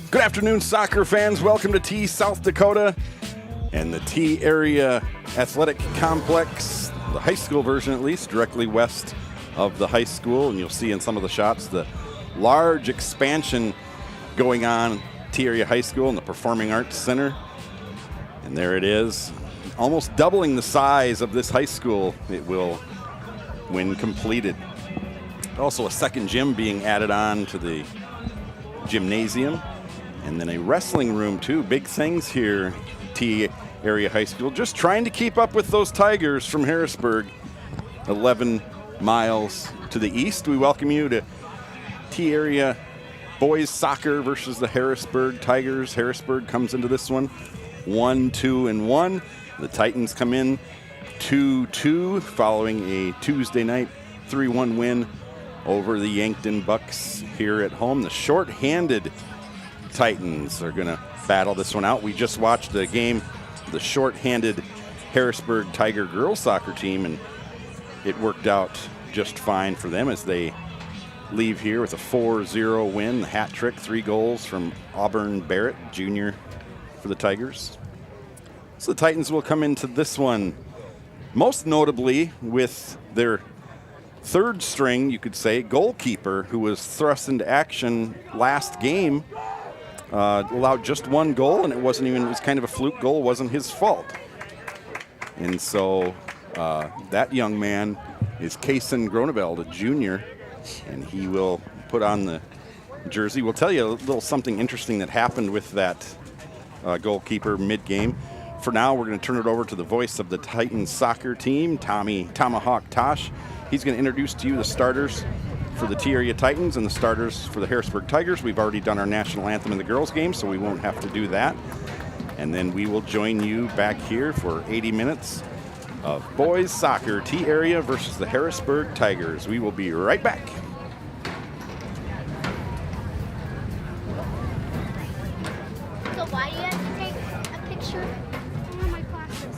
Good afternoon, soccer fans. Welcome to T South Dakota and the T Area Athletic Complex, the high school version at least, directly west of the high school. And you'll see in some of the shots the large expansion going on at T Area High School and the Performing Arts Center. And there it is, almost doubling the size of this high school it will when completed. Also a second gym being added on to the gymnasium. And then a wrestling room, too. Big things here, T Area High School. Just trying to keep up with those Tigers from Harrisburg, 11 miles to the east. We welcome you to T Area boys soccer versus the Harrisburg Tigers. Harrisburg comes into this one 1-2-1. The Titans come in 2-2 following a Tuesday night 3-1 win over the Yankton Bucks here at home. The short-handed Titans are going to battle this one out. We just watched the game, the short-handed Harrisburg Tiger girls soccer team, and it worked out just fine for them as they leave here with a 4-0 win. The hat trick, 3 goals from Auburn Barrett, junior, for the Tigers. So the Titans will come into this one most notably with their third string, you could say, goalkeeper, who was thrust into action last game. Allowed just 1 goal, and it was kind of a fluke goal. It wasn't his fault. And so that young man is Kaysen Groneveld, a junior, and he will put on the jersey. We'll tell you a little something interesting that happened with that goalkeeper mid-game. For now, we're going to turn it over to the voice of the Titans soccer team, Tomahawk Tosh. He's going to introduce to you the starters for the T Area Titans and the starters for the Harrisburg Tigers. We've already done our national anthem in the girls game, so we won't have to do that. And then we will join you back here for 80 minutes of boys soccer, T Area versus the Harrisburg Tigers. We will be right back. So why do you have to take a picture? Where are my glasses?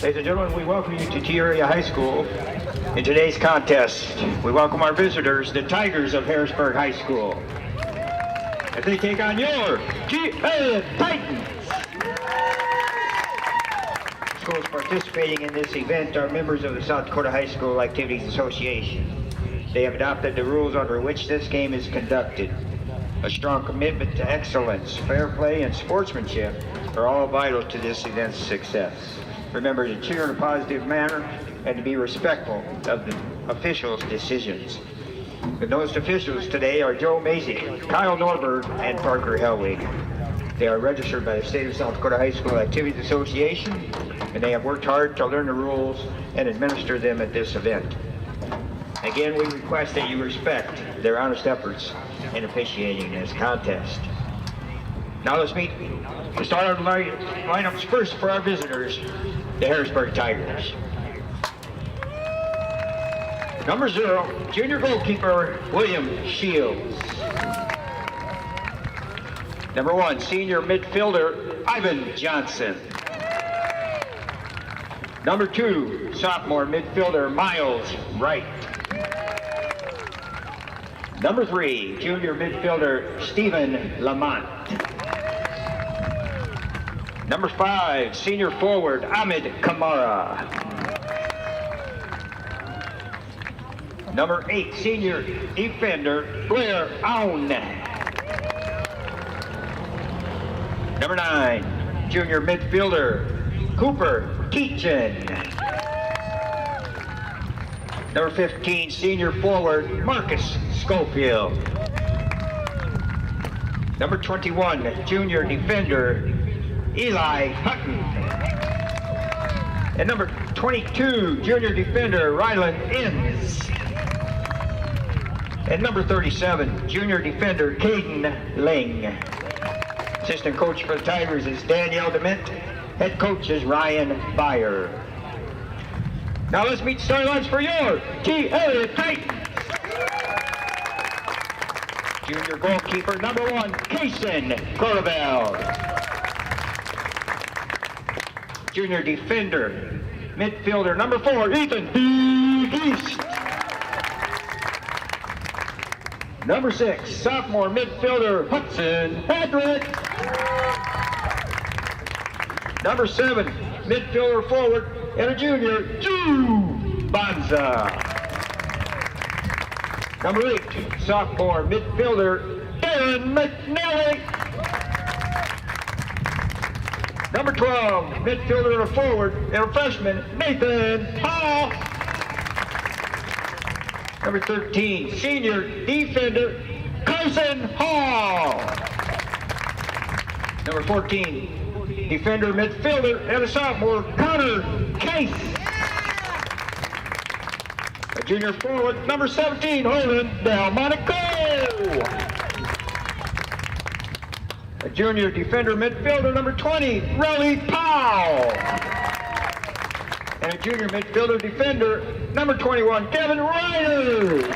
Ladies and gentlemen, we welcome you to T Area High School. In today's contest, we welcome our visitors, the Tigers of Harrisburg High School. As they take on your T Area Titans. Schools participating in this event are members of the South Dakota High School Activities Association. They have adopted the rules under which this game is conducted. A strong commitment to excellence, fair play, and sportsmanship are all vital to this event's success. Remember to cheer in a positive manner and to be respectful of the officials' decisions. The noticed officials today are Joe Macy, Kyle Norberg, and Parker Helwig. They are registered by the State of South Dakota High School Activities Association, and they have worked hard to learn the rules and administer them at this event. Again, we request that you respect their honest efforts in officiating this contest. Now let's meet the start of the lineups first for our visitors, the Harrisburg Tigers. Number 0, junior goalkeeper, William Shields. Number 1, senior midfielder, Ivan Johnson. Number 2, sophomore midfielder, Miles Wright. Number 3, junior midfielder, Stephen Lamont. Number 5, senior forward, Ahmed Kamara. Number 8, senior defender, Blair Aoun. Number 9, junior midfielder, Cooper Keaton. Number 15, senior forward, Marcus Schofield. Number 21, junior defender, Eli Hutton. And number 22, junior defender, Ryland Inns. And number 37, junior defender, Caden Ling. Assistant coach for the Tigers is Danielle DeMint, Head coach is Ryan Byer. Now let's meet storylines for your T Area Titans. Junior goalkeeper number 1, Kason Corvell. Junior defender, midfielder number 4, Ethan East. Number 6, sophomore midfielder, Hudson Hedrick. Number 7, midfielder forward, and a junior, Drew Banza. Number 8, sophomore midfielder, Darren McNally. Number 12, midfielder and a forward, and a freshman, Nathan Hall. Number 13, senior defender, Carson Hall. Number 14, defender, midfielder, and a sophomore, Connor Case. A junior forward, number 17, Holden Delmonico. A junior defender, midfielder, number 20, Relly Powell. And a junior midfielder, defender, number 21, Kevin Ryder.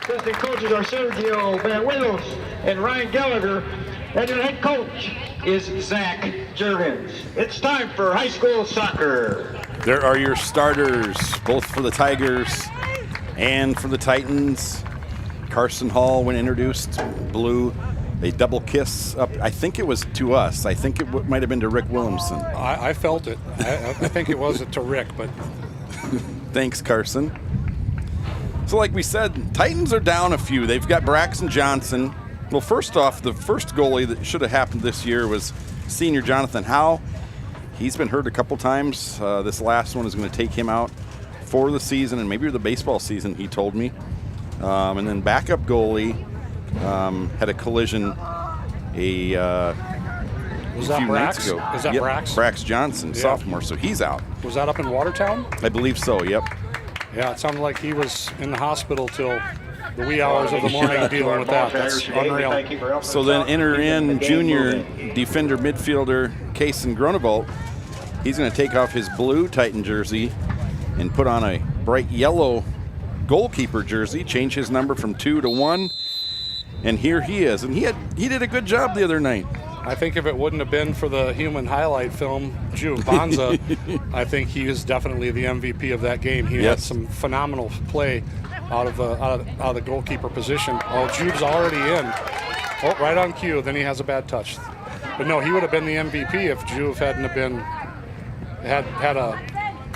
Assistant coaches are Sergio Banuelos and Ryan Gallagher. And your head coach is Zach Jurgens. It's time for high school soccer. There are your starters, both for the Tigers and for the Titans. Carson Hall, when introduced, blew a double kiss up. I think it was to us. I think it might have been to Rick Williamson. I felt it. I think it was to Rick, but thanks, Carson. So like we said, Titans are down a few. They've got Braxton Johnson. Well, first off, the first goalie that should have happened this year was senior Jonathan Howe. He's been hurt a couple times. This last one is going to take him out for the season and maybe the baseball season, he told me. And then backup goalie had a collision was few that nights ago. Is that Yep, Brax? Brax Johnson, sophomore, so he's out. Was that up in Watertown? I believe so, yep. Yeah, it sounded like he was in the hospital till the wee hours of the morning dealing with that. That's unreal. So then enter in junior defender midfielder Kason Gronevolt. He's going to take off his blue Titan jersey and put on a bright yellow goalkeeper jersey, change his number from 2 to 1, and here he is. And he did a good job the other night. I think if it wouldn't have been for the human highlight film, Drew Banza, I think he is definitely the MVP of that game. He had some phenomenal play out of the goalkeeper position. Oh, Jude's already in. Oh, right on cue. Then he has a bad touch. But no, he would have been the MVP if Juve hadn't have been had a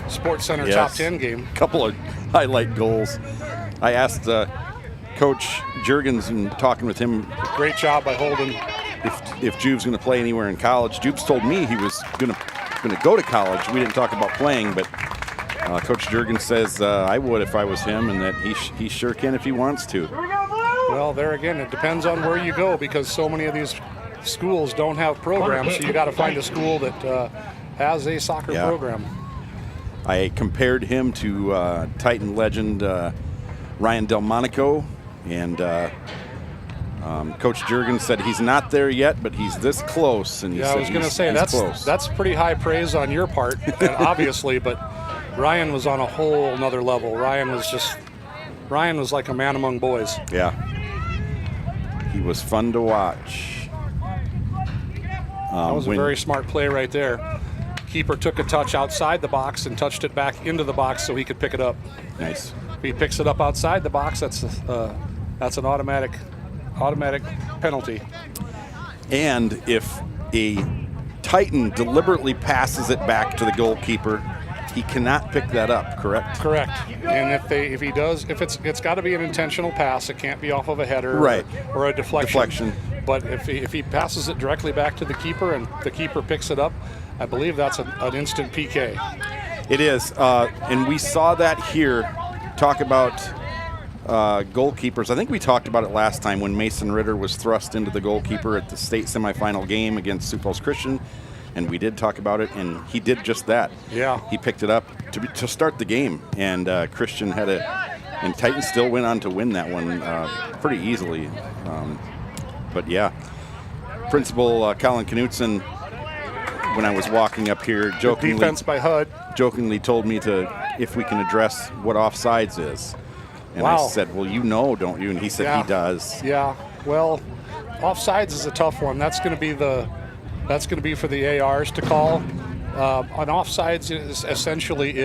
Sports Center top 10 game. Couple of highlight goals. I asked Coach Jurgens and talking with him. Great job by Holden. If Juve's going to play anywhere in college. Juve's told me he was going to go to college. We didn't talk about playing, but Coach Jurgens says I would if I was him, and that he sure can if he wants to. Well, there again, it depends on where you go, because so many of these schools don't have programs, so you got to find a school that has a soccer program. I compared him to Titan legend Ryan Delmonico, and Coach Jurgens said he's not there yet, but he's this close. And I was going to say that's pretty high praise on your part, and obviously, but Ryan was on a whole another level. Ryan was like a man among boys. Yeah, he was fun to watch. That was a very smart play right there. Keeper took a touch outside the box and touched it back into the box so he could pick it up. Nice. If he picks it up outside the box, that's an automatic penalty. And if a Titan deliberately passes it back to the goalkeeper, he cannot pick that up, correct? Correct. And if he does, it's got to be an intentional pass. It can't be off of a header or a deflection. But if he passes it directly back to the keeper and the keeper picks it up, I believe that's an instant PK. It is. And we saw that here. Talk about goalkeepers. I think we talked about it last time when Mason Ritter was thrust into the goalkeeper at the state semifinal game against Sioux Falls Christian. And we did talk about it, and he did just that. Yeah. He picked it up to start the game, and Christian had it, and Titans still went on to win that one pretty easily. But yeah, Principal Colin Knutson when I was walking up here, jokingly, Defense by HUD. jokingly told me if we can address what offsides is. And I Wow. said, well, don't you? And he said he does. Yeah. Well, offsides is a tough one. That's going to be for the ARs to call. On offsides is essentially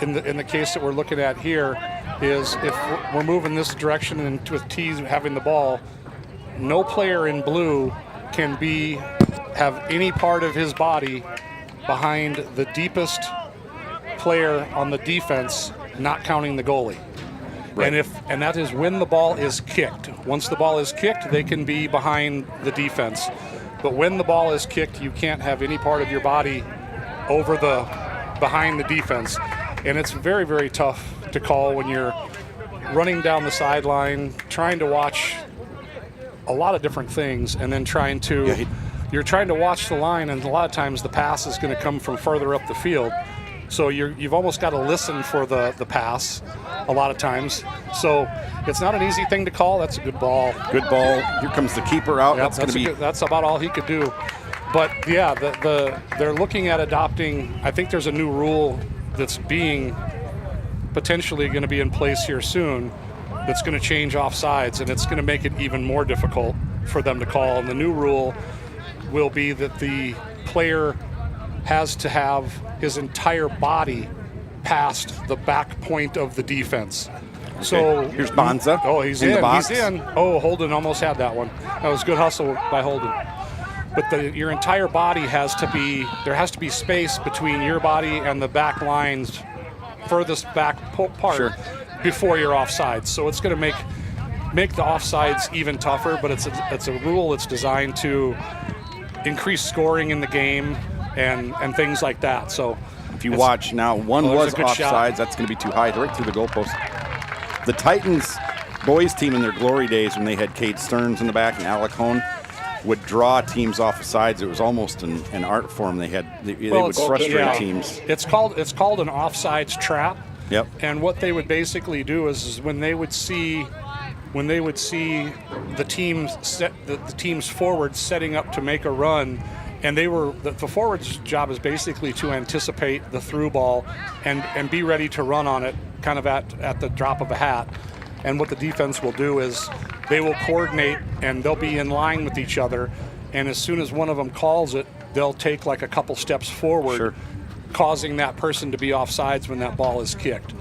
in the case that we're looking at here is if we're moving this direction and with T's having the ball, no player in blue can have any part of his body behind the deepest player on the defense, not counting the goalie. Right. And that is when the ball is kicked. Once the ball is kicked, they can be behind the defense. But when the ball is kicked, you can't have any part of your body behind the defense. And it's very, very tough to call when you're running down the sideline, trying to watch a lot of different things, and then you're trying to watch the line, and a lot of times the pass is going to come from further up the field. So you've almost got to listen for the pass a lot of times. So it's not an easy thing to call. That's a good ball. Good ball. Here comes the keeper out. Yep, that's about all he could do. But yeah, they're looking at adopting. I think there's a new rule that's potentially going to be in place here soon. That's going to change offsides, and it's going to make it even more difficult for them to call. And the new rule will be that the player has to have his entire body past the back point of the defense. Okay. So here's Bonza. Oh, he's in in. the box. He's in. Oh, Holden almost had that one. That was good hustle by Holden. But your entire body there has to be space between your body and the back line's furthest back part. Sure. Before you're offsides. So it's going to make the offsides even tougher, but it's a rule that's designed to increase scoring in the game and things like that. So if you watch now, one was offsides. Shot. That's going to be too high, right through the goalpost. The Titans boys team in their glory days when they had Cade Stearns in the back and Alec Hone would draw teams off the sides. It was almost an art form. They would frustrate teams. It's called an offsides trap. Yep. And what they would basically do is when they would see the teams forward setting up to make a run, and the forward's job is basically to anticipate the through ball and be ready to run on it kind of at the drop of a hat. And what the defense will do is they will coordinate and they'll be in line with each other, and as soon as one of them calls it, they'll take like a couple steps forward. Sure. Causing that person to be offsides when that ball is kicked.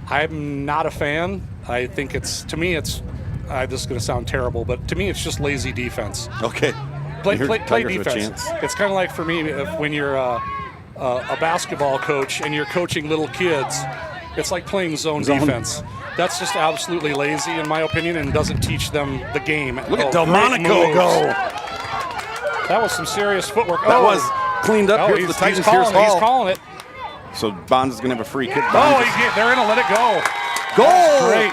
I'm not a fan. I think this is going to sound terrible, but to me it's just lazy defense. Okay. Play defense. It's kind of like for me when you're a basketball coach and you're coaching little kids, it's like playing zone defense. That's just absolutely lazy in my opinion and doesn't teach them the game. Look at Delmonico go. That was some serious footwork. That was cleaned up here for the Titans. Here's Hall. He's calling it. So Bonds is going to have a free kick. They're going to let it go. Goal! That's great.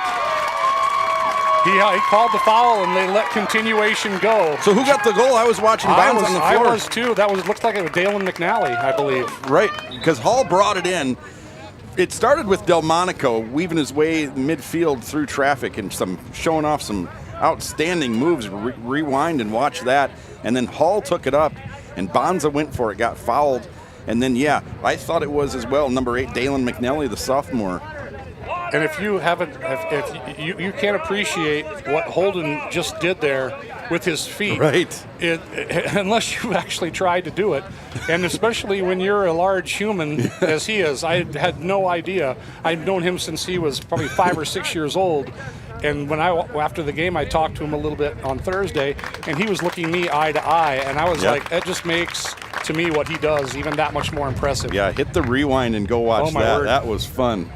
He called the foul and they let continuation go. So who got the goal? I was watching Bonds on the floor. I was too. Looked like it was Dalen McNally, I believe. Right, because Hall brought it in. It started with Delmonico weaving his way midfield through traffic and showing off some outstanding moves. Rewind and watch that. And then Hall took it up and Bonza went for it, got fouled. And then, I thought it was as well, number 8, Dalen McNally, the sophomore. And if you can't appreciate what Holden just did there with his feet, right? Unless you actually tried to do it, and especially when you're a large human as he is. I had no idea. I've known him since he was probably 5 or 6 years old. And after the game, I talked to him a little bit on Thursday, and he was looking me eye to eye, and I was like, that just makes, to me, what he does even that much more impressive. Yeah, hit the rewind and go watch that. Word. That was fun.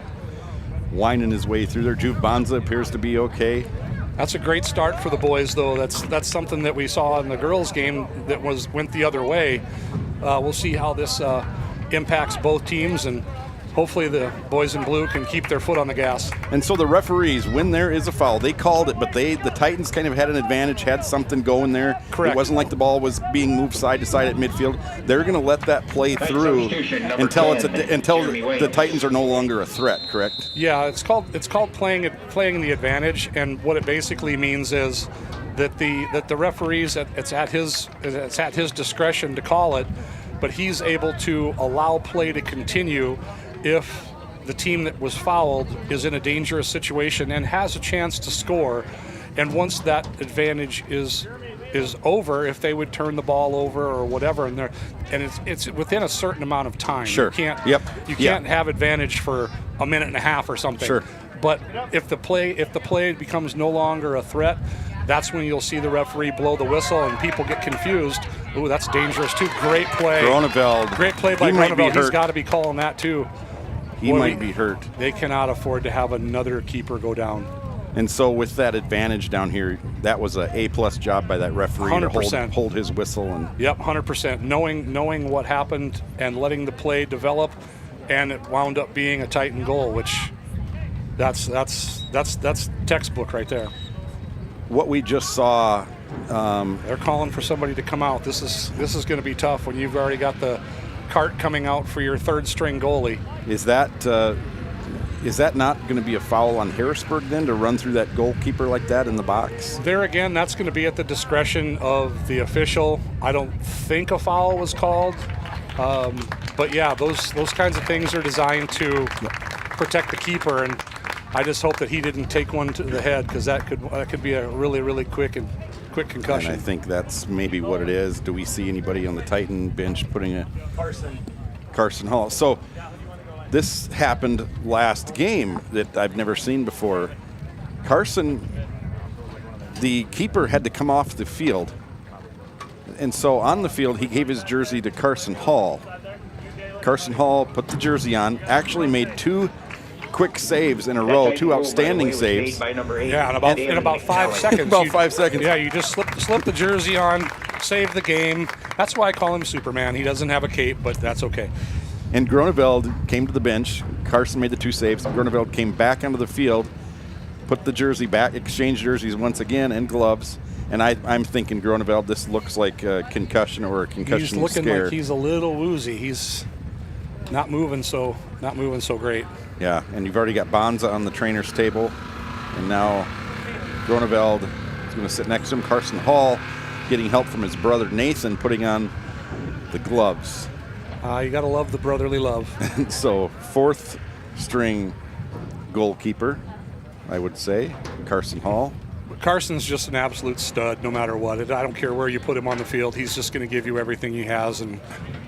Winding his way through there. Juve Bonza appears to be okay. That's a great start for the boys, though. That's something that we saw in the girls' game that went the other way. We'll see how this impacts both teams, and hopefully the boys in blue can keep their foot on the gas. And so the referees, when there is a foul, they called it, but the Titans kind of had an advantage, had something going there. Correct. It wasn't like the ball was being moved side to side at midfield. They're going to let that play through until the Titans are no longer a threat, correct? Yeah, it's called playing the advantage, and what it basically means is that the referees, it's at his discretion to call it. but he's able to allow play to continue if the team that was fouled is in a dangerous situation and has a chance to score. And once that advantage is over, if they would turn the ball over or whatever, and it's within a certain amount of time. Sure. You can't have advantage for a minute and a half or something. Sure. But if the play becomes no longer a threat, that's when you'll see the referee blow the whistle and people get confused. Ooh, that's dangerous too. Great play. Groneveld. Great play by Groneveld. He's got to be calling that too. He might be hurt. They cannot afford to have another keeper go down. And so with that advantage down here, that was a A+ job by that referee 100%. to hold his whistle. And Yep, 100%. Knowing what happened and letting the play develop, and it wound up being a Titan goal, which that's textbook right there. what we just saw, they're calling for somebody to come out. This is going to be tough when you've already got the cart coming out for your third string goalie. Is that not going to be a foul on Harrisburg then, to run through that goalkeeper like that in the box? There again, that's going to be at the discretion of the official. I don't think a foul was called, but yeah, those kinds of things are designed to protect the keeper, and I just hope that he didn't take one to the head, because that could be a really, really quick concussion. And I think that's maybe what it is. Do we see anybody on the Titan bench putting a Carson Hall? So this happened last game that I've never seen before. Carson, the keeper, had to come off the field. And so on the field, he gave his jersey to Carson Hall. Carson Hall put the jersey on, actually made two quick saves in a row, two outstanding saves. Yeah, in about 5 seconds. About 5 seconds. Yeah, you just slip the jersey on, save the game. That's why I call him Superman. He doesn't have a cape, but that's okay. And Groneveld came to the bench. Carson made the two saves. Groneveld came back onto the field, put the jersey back, exchanged jerseys once again, and gloves. And I'm thinking, Groneveld, this looks like a concussion or a concussion scare. He's looking like he's a little woozy. He's not moving so great. Yeah, and you've already got Bonza on the trainer's table. And now Groneveld is going to sit next to him. Carson Hall getting help from his brother Nathan, putting on the gloves. You got to love the brotherly love. And so fourth string goalkeeper, I would say, Carson Hall. Carson's just an absolute stud no matter what. I don't care where you put him on the field. He's just going to give you everything he has, and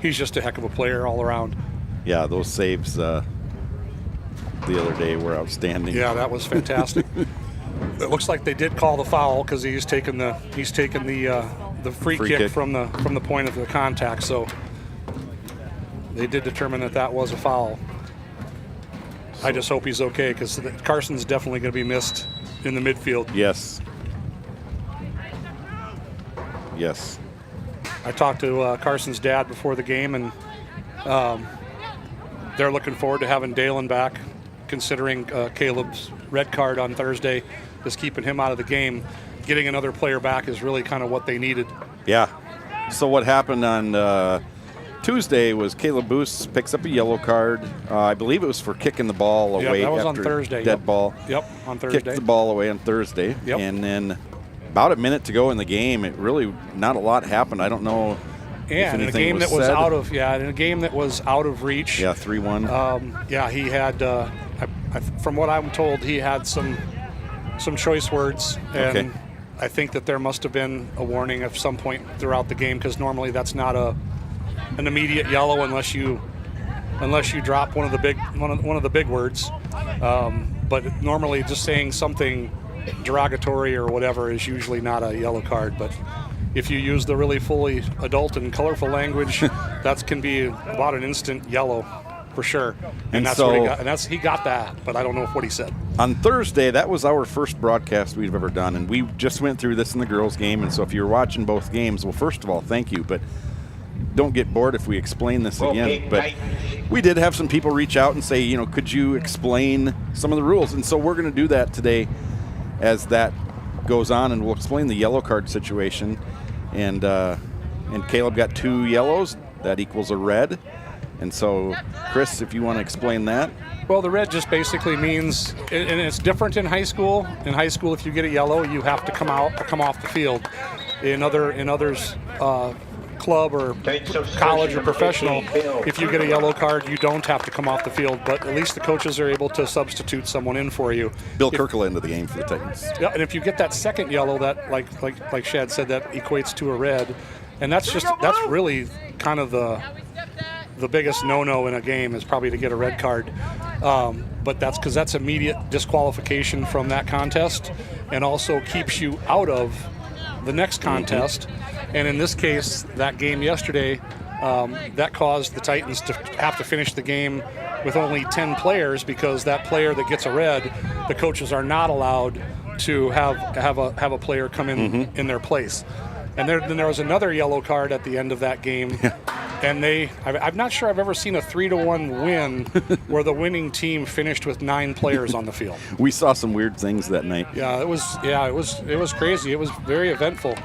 he's just a heck of a player all around. Yeah, those saves the other day were outstanding. Yeah, that was fantastic. It looks like they did call the foul, because he's taken the free kick from the point of the contact. So they did determine that was a foul. I just hope he's okay, because Carson's definitely going to be missed in the midfield. Yes. Yes. I talked to Carson's dad before the game, and they're looking forward to having Dalen back, considering Caleb's red card on Thursday is keeping him out of the game. Getting another player back is really kind of what they needed. Yeah. So what happened on Tuesday was Caleb Boos picks up a yellow card. I believe it was for kicking the ball away. Yeah, that was after on Thursday. Dead ball. Yep, on Thursday. Kicked the ball away on Thursday. Yep. And then about a minute to go in the game, it really not a lot happened. I don't know. Yeah, in a game that was out of reach. Yeah, 3-1. Yeah, he had. From what I'm told, he had some choice words, and Okay. I think that there must have been a warning at some point throughout the game, because normally that's not an immediate yellow unless you drop one of the big words. But normally just saying something derogatory or whatever is usually not a yellow card. But if you use the really fully adult and colorful language, that can be about an instant yellow for sure. And that's what he got. And he got that, but I don't know what he said. On Thursday, that was our first broadcast we've ever done, and we just went through this in the girls' game. And so if you're watching both games, well, first of all, thank you, but don't get bored if we explain this again. But we did have some people reach out and say, could you explain some of the rules? And so we're going to do that today as that goes on, and we'll explain the yellow card situation. And Caleb got 2 yellows. That equals a red. And so, Chris, if you want to explain that. Well, the red just basically means, and it's different in high school. In high school, if you get a yellow, you have to come off the field. In others, club or college or professional, if you get a yellow card, you don't have to come off the field, but at least the coaches are able to substitute someone in for you. Bill Kirkland into the game for the Titans. Yeah, and if you get that second yellow, that like Shad said, that equates to a red, and that's really kind of the biggest no-no in a game is probably to get a red card. But that's because that's immediate disqualification from that contest, and also keeps you out of the next contest. And in this case, that game yesterday, that caused the Titans to have to finish the game with only 10 players, because that player that gets a red, the coaches are not allowed to have a player come in their place. And then there was another yellow card at the end of that game. And I'm not sure I've ever seen a 3-1 win where the winning team finished with 9 players on the field. We saw some weird things that night. Yeah, it was crazy. It was very eventful.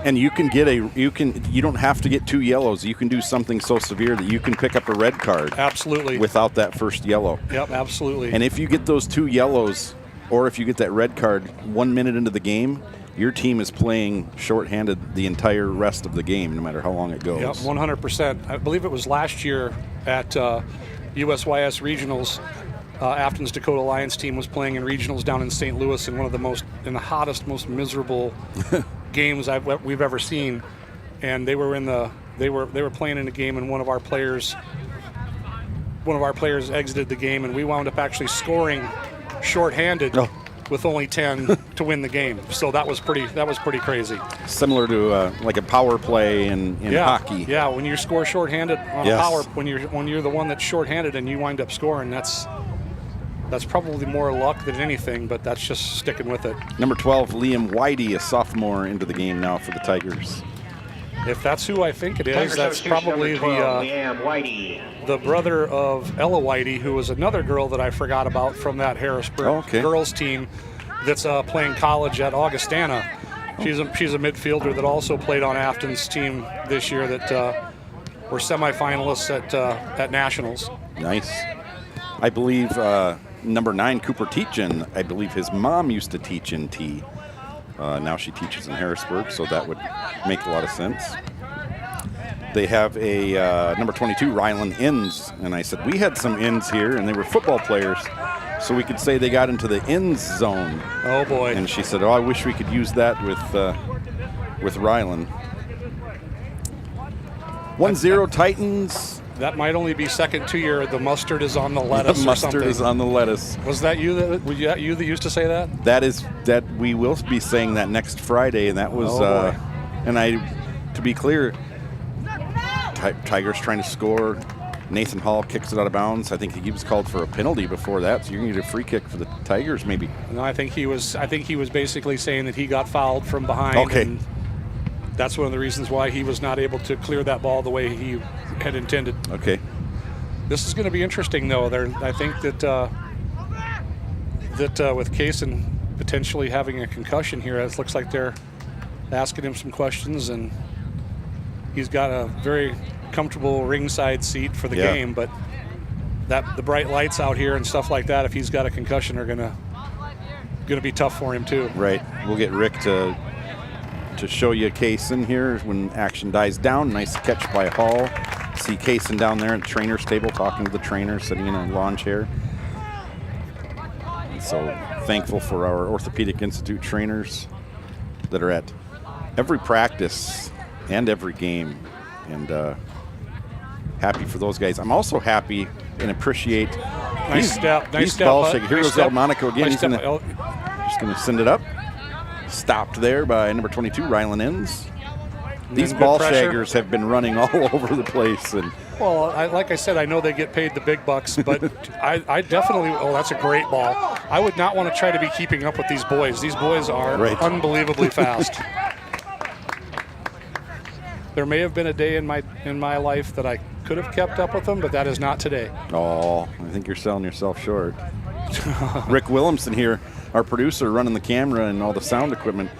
And you don't have to get 2 yellows. You can do something so severe that you can pick up a red card. Absolutely. Without that first yellow. Yep, absolutely. And if you get those 2 yellows, or if you get that red card 1 minute into the game, your team is playing shorthanded the entire rest of the game, no matter how long it goes. Yep, 100%. I believe it was last year at USYS Regionals. Afton's Dakota Lions team was playing in regionals down in St. Louis in one of the hottest, most miserable games we've ever seen. And they were playing in a game, and one of our players exited the game, and we wound up actually scoring shorthanded. Oh. With only 10 to win the game, so that was pretty crazy. Similar to like a power play in hockey. Yeah, when you score shorthanded on a power, when you're the one that's shorthanded and you wind up scoring, that's probably more luck than anything, but that's just sticking with it. Number 12, Liam Whitey, a sophomore into the game now for the Tigers. If that's who I think it is, that's probably the brother of Ella Whitey, who was another girl that I forgot about from that Harrisburg girls team that's playing college at Augustana. She's a midfielder that also played on Afton's team this year that were semifinalists at Nationals. Nice. I believe number 9, Cooper Teachin, I believe his mom used to teach in T. Now she teaches in Harrisburg, so that would make a lot of sense. They have a number 22, Rylan Inns, and I said, we had some Inns here, and they were football players, so we could say they got into the Inns zone. Oh, boy. And she said, I wish we could use that with Rylan. 1-0 Titans. That might only be second to your, the mustard is on the lettuce. The mustard is on the lettuce. Was that you that used to say that? That we will be saying that next Friday, and that was to be clear, Tigers trying to score. Nathan Hall kicks it out of bounds. I think he was called for a penalty before that, so you're going to get a free kick for the Tigers maybe. No, I think he was basically saying that he got fouled from behind. Okay. And that's one of the reasons why he was not able to clear that ball the way he had intended. Okay. This is going to be interesting, though. I think that with Kaysen potentially having a concussion here, it looks like they're asking him some questions, and he's got a very comfortable ringside seat for the game. But the bright lights out here and stuff like that, if he's got a concussion, are going to be tough for him too. Right. We'll get Rick to show you Kaysen here when action dies down. Nice catch by Hall. See Kaysen down there at the trainer's table talking to the trainer, sitting in a lawn chair. And so thankful for our Orthopedic Institute trainers that are at every practice and every game. And happy for those guys. I'm also happy and appreciate nice step. Ball shake. Here goes El Monaco again. He's just going to send it up. Stopped there by number 22, Rylan Inns. These ball shaggers have been running all over the place. And well, like I said, I know they get paid the big bucks, but I definitely, that's a great ball. I would not want to try to be keeping up with these boys. These boys are unbelievably fast. There may have been a day in my life that I could have kept up with them, but that is not today. Oh, I think you're selling yourself short. Rick Williamson here, our producer, running the camera and all the sound equipment.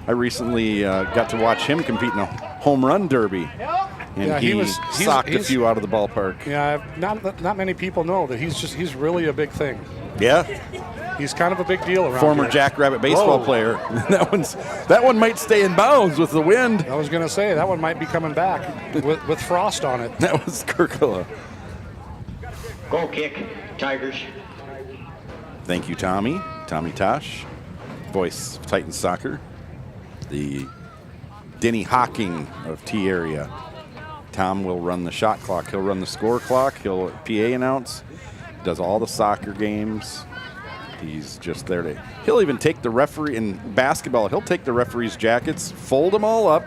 I recently got to watch him compete in a home run derby, and he socked a few out of the ballpark. Yeah, not many people know that he's really a big thing. Yeah, He's kind of a big deal around Former here. Jackrabbit baseball Whoa. player. That one might stay in bounds with the wind. I was going to say, that one might be coming back with frost on it. That was Kirkala. Goal kick, Tigers. Thank you, Tommy. Tommy Tosh, voice of Titans Soccer. The Denny Hocking of T area. Tom will run the shot clock. He'll run the score clock. He'll PA announce. Does all the soccer games. He's just there to. He'll even take the referee in basketball. He'll take the referee's jackets, fold them all up,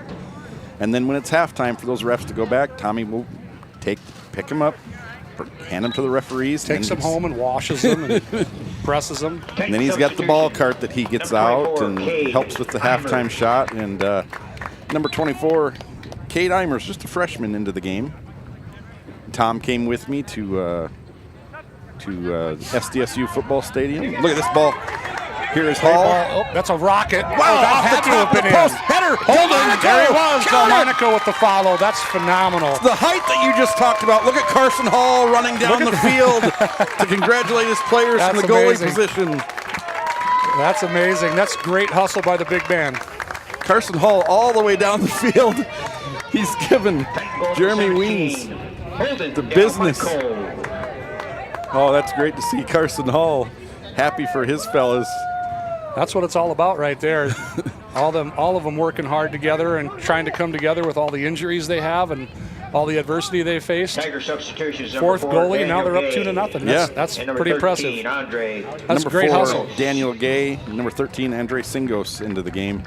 and then when it's halftime for those refs to go back, Tommy will pick them up, hand them to the referees. Takes them home and washes them and presses them. And then he's got the ball cart that he gets out and helps with the halftime shot. And number 24, Kate Eimers, just a freshman into the game. Tom came with me to SDSU football stadium. Look at this ball. Here is Hall. Oh, that's a rocket. Wow, that had to have been in. Header. There he was. Delmonico with the follow. That's phenomenal. The height that you just talked about. Look at Carson Hall running down the field to congratulate his players from the goalie position. That's amazing. That's great hustle by the big man. Carson Hall all the way down the field. He's given Jeremy Weens the business. Oh, that's great to see Carson Hall happy for his fellas. That's what it's all about right there. all of them working hard together and trying to come together with all the injuries they have and all the adversity they faced. Tiger substitutions. Fourth goalie, now they're up Daniel 2-0. Yeah. That's Gay. pretty 13, impressive. Andre. That's Number great 4, hustle. Daniel Gay. Number 13, Andre Singos into the game.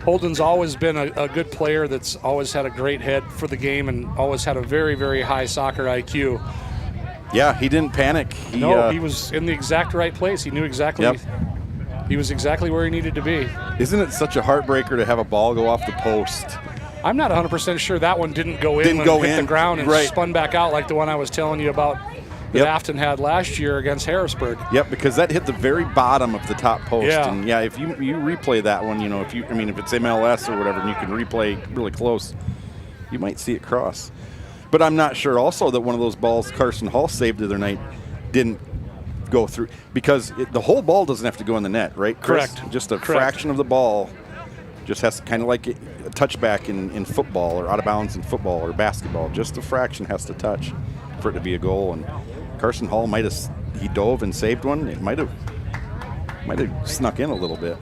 Holden's always been a good player that's always had a great head for the game and always had a very, very high soccer IQ. Yeah, he didn't panic. He was in the exact right place. He knew exactly. Yep. He was exactly where he needed to be. Isn't it such a heartbreaker to have a ball go off the post? I'm not 100% sure that one didn't go in when it hit the ground and spun back out like the one I was telling you about that Afton had last year against Harrisburg. Yep, because that hit the very bottom of the top post. Yeah. And yeah, if you replay that one, if it's MLS or whatever, and you can replay really close, you might see it cross. But I'm not sure also that one of those balls Carson Hall saved the other night didn't go through, because the whole ball doesn't have to go in the net, right, Chris? Correct. Just a Correct. fraction of the ball just has to, kind of like a touchback in football or out of bounds in football or basketball. Just a fraction has to touch for it to be a goal. And Carson Hall he dove and saved one. It might have snuck in a little bit.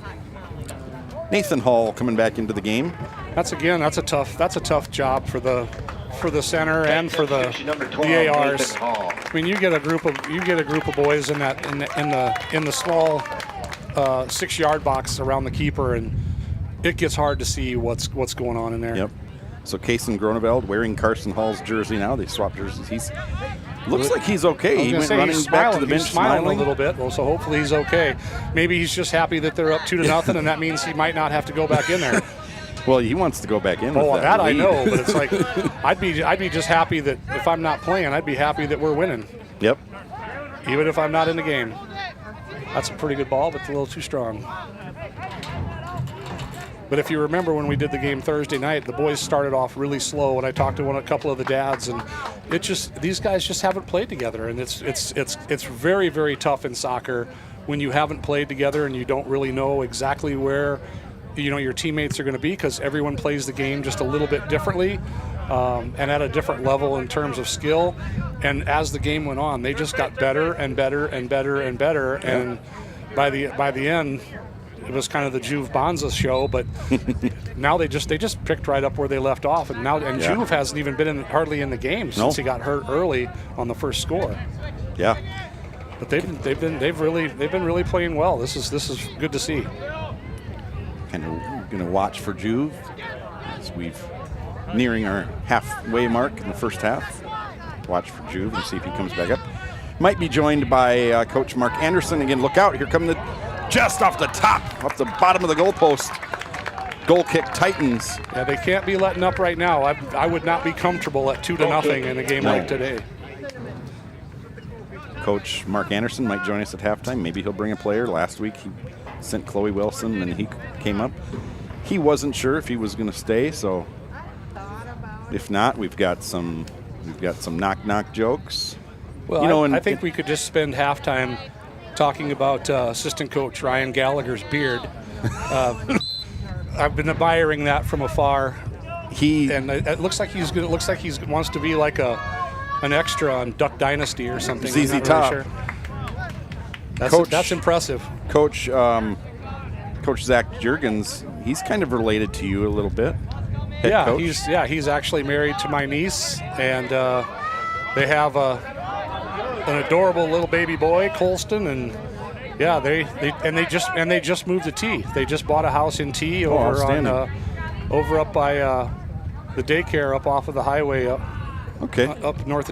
Nathan Hall coming back into the game. That's a tough job for the center and for the ARs. I mean, you get a group of boys in the small 6-yard box around the keeper, and it gets hard to see what's going on in there. Yep. So Kason Groneveld wearing Carson Hall's jersey now. They swapped jerseys. He looks like he's okay. He went running back to the bench, he's smiling a little bit. Well, so hopefully he's okay. Maybe he's just happy that they're up 2-0, and that means he might not have to go back in there. Well, he wants to go back in. Oh, with that I lead. know, but it's like I'd be just happy that if I'm not playing, I'd be happy that we're winning. Yep. Even if I'm not in the game. That's a pretty good ball, but it's a little too strong. But if you remember when we did the game Thursday night, the boys started off really slow, and I talked to a couple of the dads, and these guys just haven't played together, and it's very, very tough in soccer when you haven't played together and you don't really know exactly where your teammates are going to be, because everyone plays the game just a little bit differently and at a different level in terms of skill. And as the game went on, they just got better and better and better and better. Yeah. And by the end, it was kind of the Juve Bonza show, but now they just picked right up where they left off, and Juve hasn't even been hardly in the game since he got hurt early on the first score. Yeah. But they've been really playing well. This is good to see. And we're going to watch for Juve as we've nearing our halfway mark in the first half. Watch for Juve and see if he comes back up. Might be joined by Coach Mark Anderson. Again, look out. Here come just off the bottom of the goalpost. Goal kick, Titans. Yeah, they can't be letting up right now. I would not be comfortable at 2-0 in a game like today. Coach Mark Anderson might join us at halftime. Maybe he'll bring a player. Last week he sent Chloe Wilson and he came up. He wasn't sure if he was going to stay, so if not, we've got some knock jokes. Well, I think we could just spend halftime talking about assistant coach Ryan Gallagher's beard. I've been admiring that from afar. It looks like he wants to be like an extra on Duck Dynasty or something. ZZ Top. Really sure. That's impressive. Coach Zach Juergens, he's kind of related to you a little bit. Head coach. He's actually married to my niece, and they have an adorable little baby boy, Colston, and they just moved to T. They just bought a house in T over up by the daycare up off of the highway up north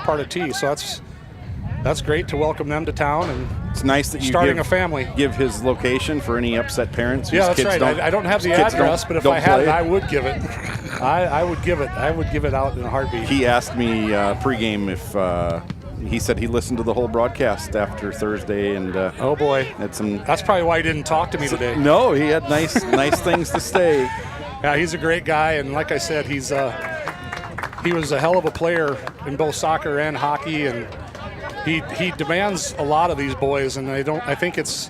part of T. So that's great to welcome them to town, and it's nice that you starting a family. Give his location for any upset parents. Yeah, that's right. I don't have the address, but if I had it, I would give it. I would give it. I would give it out in a heartbeat. He asked me pregame if he said he listened to the whole broadcast after Thursday, and oh boy, had some. That's probably why he didn't talk to me today. No, he had nice things to say. Yeah, he's a great guy, and like I said, he was a hell of a player in both soccer and hockey, and he demands a lot of these boys, and I think it's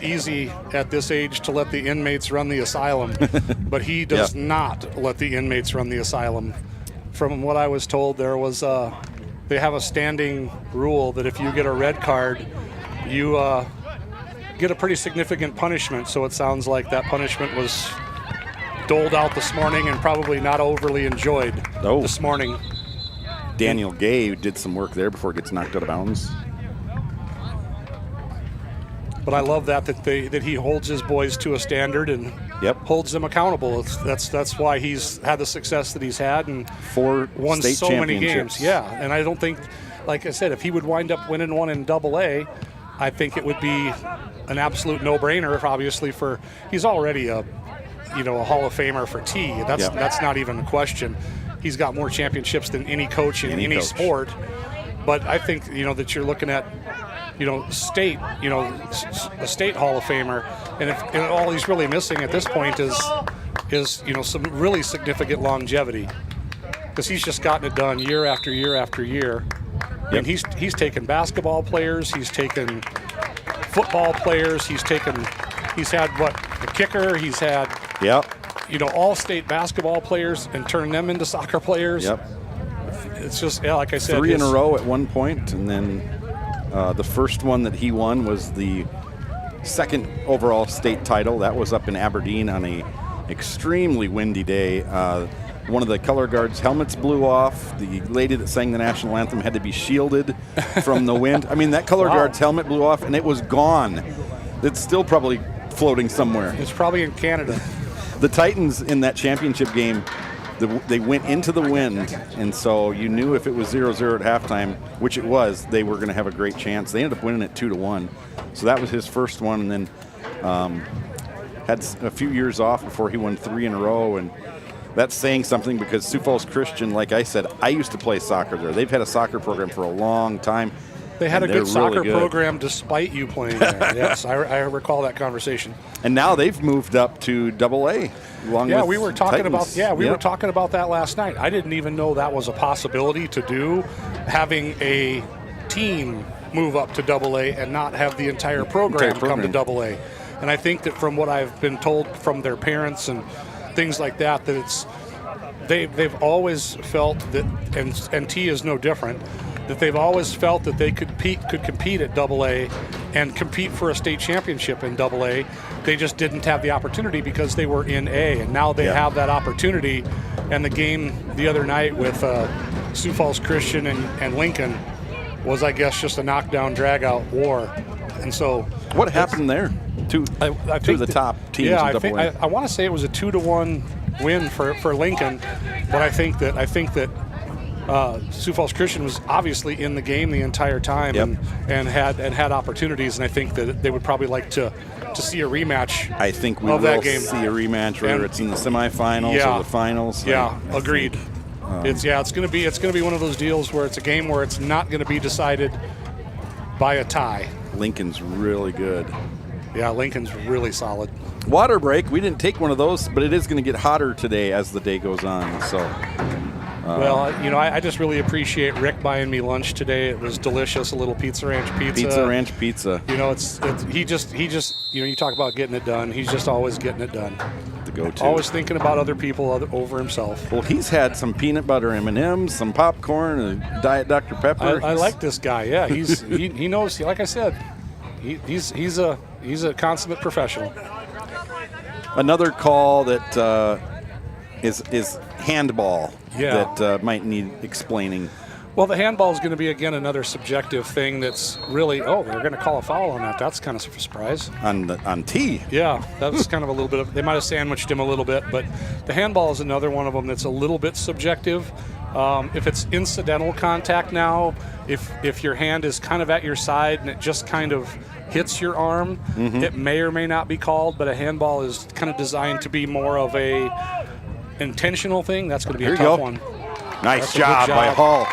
easy at this age to let the inmates run the asylum, but he does not let the inmates run the asylum. From what I was told, they have a standing rule that if you get a red card, you get a pretty significant punishment. So it sounds like that punishment was doled out this morning and probably not overly enjoyed this morning. Daniel Gay did some work there before it gets knocked out of bounds. But I love that he holds his boys to a standard and holds them accountable. That's why he's had the success that he's had and won so many games. Yeah, and I don't think, like I said, if he would wind up winning one in AA, I think it would be an absolute no-brainer. Obviously, he's already a Hall of Famer for T. That's not even a question. He's got more championships than any coach in any sport. But I think that you're looking at a state Hall of Famer, and all he's really missing at this point is some really significant longevity, because he's just gotten it done year after year after year. And he's taken basketball players, he's taken football players, he's had a kicker, he's had all state basketball players and turned them into soccer players. It's just like I said, 3 in a row at one point, and then the first one that he won was the second overall state title. That was up in Aberdeen on a extremely windy day. One of the color guards' helmets blew off. The lady that sang the national anthem had to be shielded from the wind. I mean, that color guard's helmet blew off, and it was gone. It's still probably floating somewhere. It's probably in Canada. The Titans in that championship game, they went into the wind, and so you knew if it was 0-0 at halftime, which it was, they were going to have a great chance. They ended up winning it 2-1. So that was his first one, and then had a few years off before he won 3 in a row. And that's saying something, because Sioux Falls Christian, like I said, I used to play soccer there. They've had a soccer program for a long time. They had a good soccer program despite you playing there. Yes, I recall that conversation. And now they've moved up to AA. We were talking about that last night. I didn't even know that was a possibility to do, having a team move up to AA and not have the entire program come to AA. And I think that from what I've been told from their parents and things like that, they've always felt that, and T is no different, that they've always felt that they could compete at AA and compete for a state championship in AA. They just didn't have the opportunity because they were in A, and now they have that opportunity. And the game the other night with Sioux Falls Christian and Lincoln was, I guess, just a knockdown, drag-out war. And so, what happened there? Two of the top teams. Yeah, I want to say it was a 2-1 win for Lincoln, but I think that Sioux Falls Christian was obviously in the game the entire time and had opportunities, and I think that they would probably like to see a rematch. I think we will see a rematch, whether it's in the semifinals or the finals. Yeah, agreed. It's going to be one of those deals where it's a game where it's not going to be decided by a tie. Lincoln's really good. Yeah, Lincoln's really solid. Water break. We didn't take one of those, but it is going to get hotter today as the day goes on. So Well, you know, I just really appreciate Rick buying me lunch today. It was delicious, a little Pizza Ranch pizza. Pizza Ranch pizza. You know, he just, you know, you talk about getting it done. He's just always getting it done. The go-to. Always thinking about other people over himself. Well, he's had some peanut butter M&Ms, some popcorn, a Diet Dr. Pepper. I like this guy. Yeah, he knows. Like I said, he's a consummate professional. Another call that is handball. Yeah. That might need explaining. Well, the handball is going to be, again, another subjective thing that's really, they're going to call a foul on that. That's kind of a surprise. On T. Yeah, that was kind of a little bit of, they might have sandwiched him a little bit, but the handball is another one of them that's a little bit subjective. If it's incidental contact now, if your hand is kind of at your side and it just kind of hits your arm, it may or may not be called, but a handball is kind of designed to be more of a intentional thing. That's going to be a tough one. Nice job by Hall.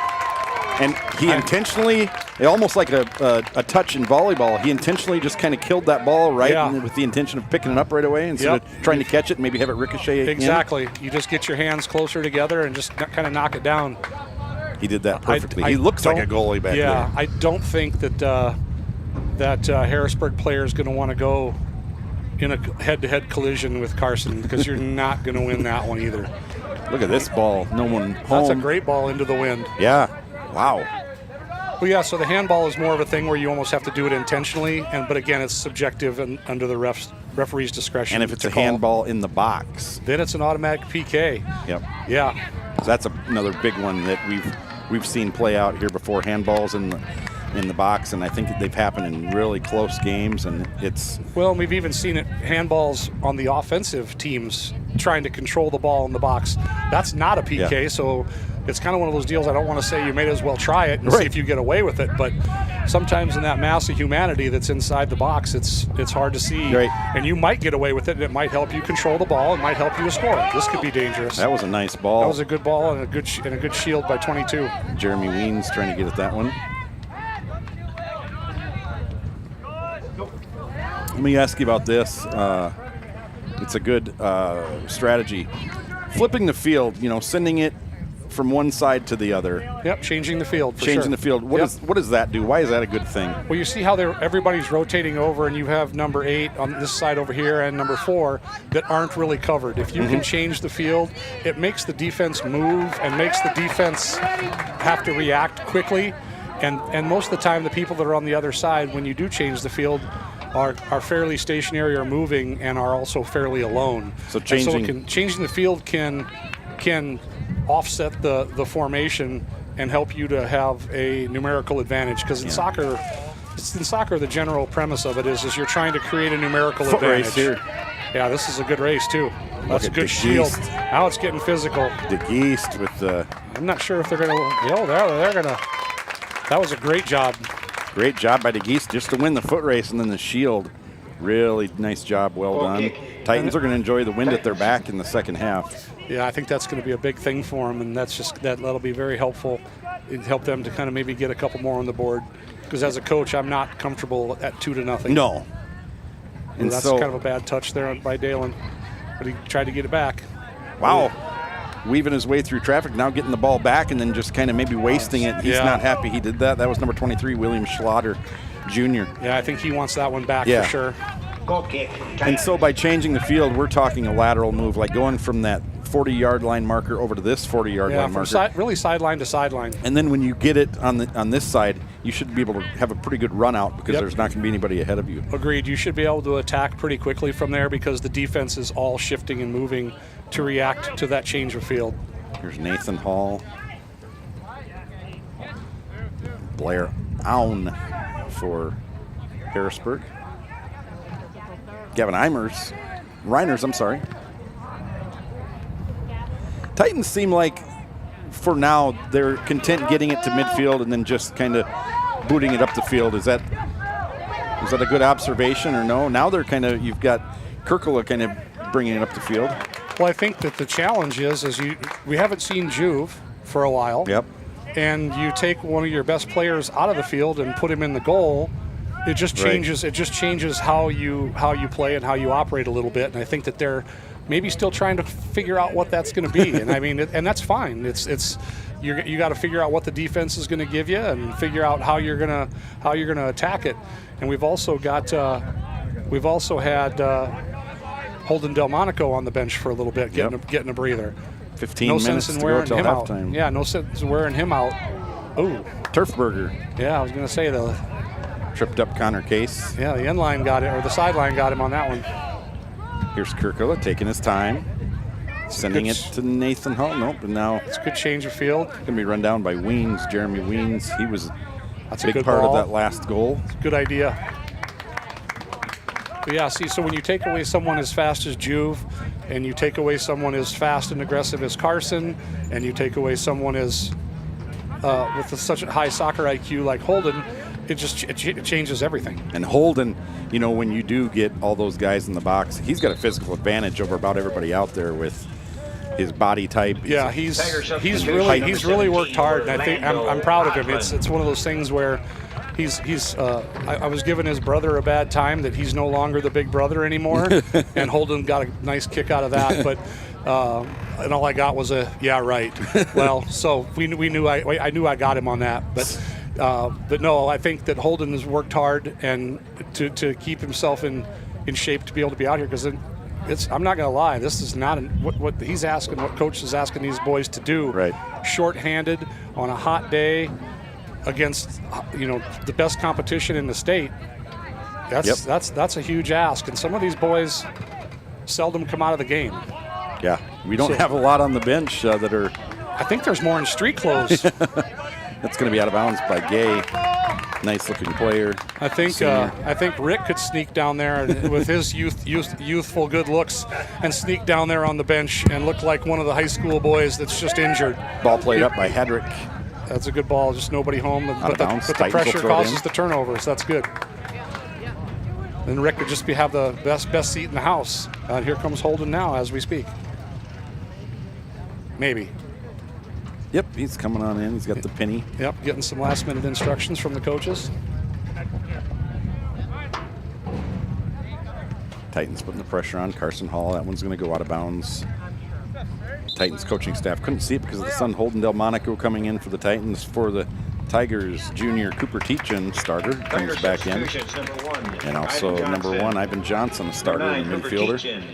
And he intentionally, almost like a touch in volleyball, he intentionally just kind of killed that ball with the intention of picking it up right away instead of trying to catch it and maybe have it ricochet. Exactly. You just get your hands closer together and just kind of knock it down. He did that perfectly. He looks like a goalie back there. Yeah, I don't think that Harrisburg player is going to want to go in a head-to-head collision with Carson because you're not going to win that one either. Look at this ball. No one home. That's a great ball into the wind. Yeah. Wow. Well, yeah, so the handball is more of a thing where you almost have to do it intentionally, but again, it's subjective and under the referee's discretion. And if it's a handball in the box, then it's an automatic PK. Yep. Yeah. So that's another big one that we've seen play out here before. Handballs in the box, and I think they've happened in really close games, and it's... Well, we've even seen it, handballs on the offensive teams trying to control the ball in the box. That's not a PK, so it's kind of one of those deals I don't want to say you may as well try it and see if you get away with it, but sometimes in that mass of humanity that's inside the box, it's hard to see, and you might get away with it, and it might help you control the ball, it might help you to score. This could be dangerous. That was a nice ball. That was a good ball and a good shield by 22. Jeremy Weens trying to get at that one. Let me ask you about this. It's a good strategy. Flipping the field, sending it from one side to the other. Yep, changing the field. Changing the field. What does that do? Why is that a good thing? Well, you see how everybody's rotating over, and you have number 8 on this side over here and number 4 that aren't really covered. If you can change the field, it makes the defense move and makes the defense have to react quickly. And most of the time, the people that are on the other side, when you do change the field, are fairly stationary or moving and are also fairly alone. So changing the field can offset the formation and help you to have a numerical advantage. Because in soccer, the general premise of it is you're trying to create a numerical advantage. Race here. Yeah, this is a good race too. That's a good shield. Now it's getting physical. De Geest with the... I'm not sure if they're going to... they're going to... That was a great job. Great job by De Geest just to win the foot race, and then the shield. Really nice job, well done. Titans are going to enjoy the wind at their back in the second half. Yeah, I think that's going to be a big thing for them, and that'll be very helpful. It'll help them to kind of maybe get a couple more on the board. Because as a coach, I'm not comfortable at 2-0. No. And that's kind of a bad touch there by Dalen, but he tried to get it back. Wow. Weaving his way through traffic, now getting the ball back and then just kind of maybe wasting it. He's not happy he did that. That was number 23, William Schlatter Jr. Yeah, I think he wants that one back for sure. Goal kick. And so by changing the field, we're talking a lateral move, like going from that 40-yard line marker over to this 40-yard line marker. Really sideline to sideline. And then when you get it on this side, you should be able to have a pretty good run out because there's not going to be anybody ahead of you. Agreed. You should be able to attack pretty quickly from there because the defense is all shifting and moving to react to that change of field. Here's Nathan Hall. Blair Aun for Harrisburg. Gavin Reiners, I'm sorry. Titans seem like, for now, they're content getting it to midfield and then just kind of booting it up the field. Is that a good observation or no? Now they're kind of, you've got Kirkula kind of bringing it up the field. Well, I think that the challenge is we haven't seen Juve for a while. Yep. And you take one of your best players out of the field and put him in the goal, It just changes. Right. It just changes how you play and how you operate a little bit. And I think that they're maybe still trying to figure out what that's going to be. And I mean, and that's fine. It's you got to figure out what the defense is going to give you and figure out how you're gonna attack it. And we've also had Holden Delmonico on the bench for a little bit, getting a breather. 15 minutes to go till halftime. Yeah, no sense in wearing him out. Ooh, turf burger. Yeah, I was going to say the tripped up Connor Case. Yeah, the end line got it, or the sideline got him on that one. Here's Kirkula taking his time, sending it to Nathan Hall. Nope, and now it's a good change of field. Going to be run down by Weens, Jeremy Weens. He was That's a big part of that last goal. It's a good idea. But yeah, see, so when you take away someone as fast as Juve, and you take away someone as fast and aggressive as Carson, and you take away someone as with such a high soccer IQ like Holden, it changes everything. And Holden, you know, when you do get all those guys in the box, he's got a physical advantage over about everybody out there with his body type. Yeah, he's really worked hard, and I think I'm proud of him. It's one of those things where I was giving his brother a bad time that he's no longer the big brother anymore, and Holden got a nice kick out of that. But and all I got was a yeah right. Well, so I knew I got him on that, but no, I think that Holden has worked hard and to keep himself in shape to be able to be out here, because I'm not going to lie, this is not what he's asking, what coach is asking these boys to do. Right. Short-handed on a hot day against the best competition in the state. That's a huge ask, and some of these boys seldom come out of the game. Yeah, we don't have a lot on the bench that are. I think there's more in street clothes. That's going to be out of bounds by Gay. Nice-looking player. I think Rick could sneak down there with his youthful good looks and sneak down there on the bench and look like one of the high school boys that's just injured. Ball played up by Hedrick. That's a good ball, just nobody home. But the pressure causes the turnovers. So that's good. And Rick could just have the best seat in the house. Here comes Holden now as we speak. Maybe. Yep, he's coming on in. He's got the penny. Yep, getting some last-minute instructions from the coaches. Titans putting the pressure on Carson Hall. That one's going to go out of bounds. Titans coaching staff couldn't see it because of the son, Holden Delmonico, coming in for the Titans. For the Tigers, junior Cooper Teachin, starter, comes back in. And also number 1, Ivan Johnson, a starter and a midfielder.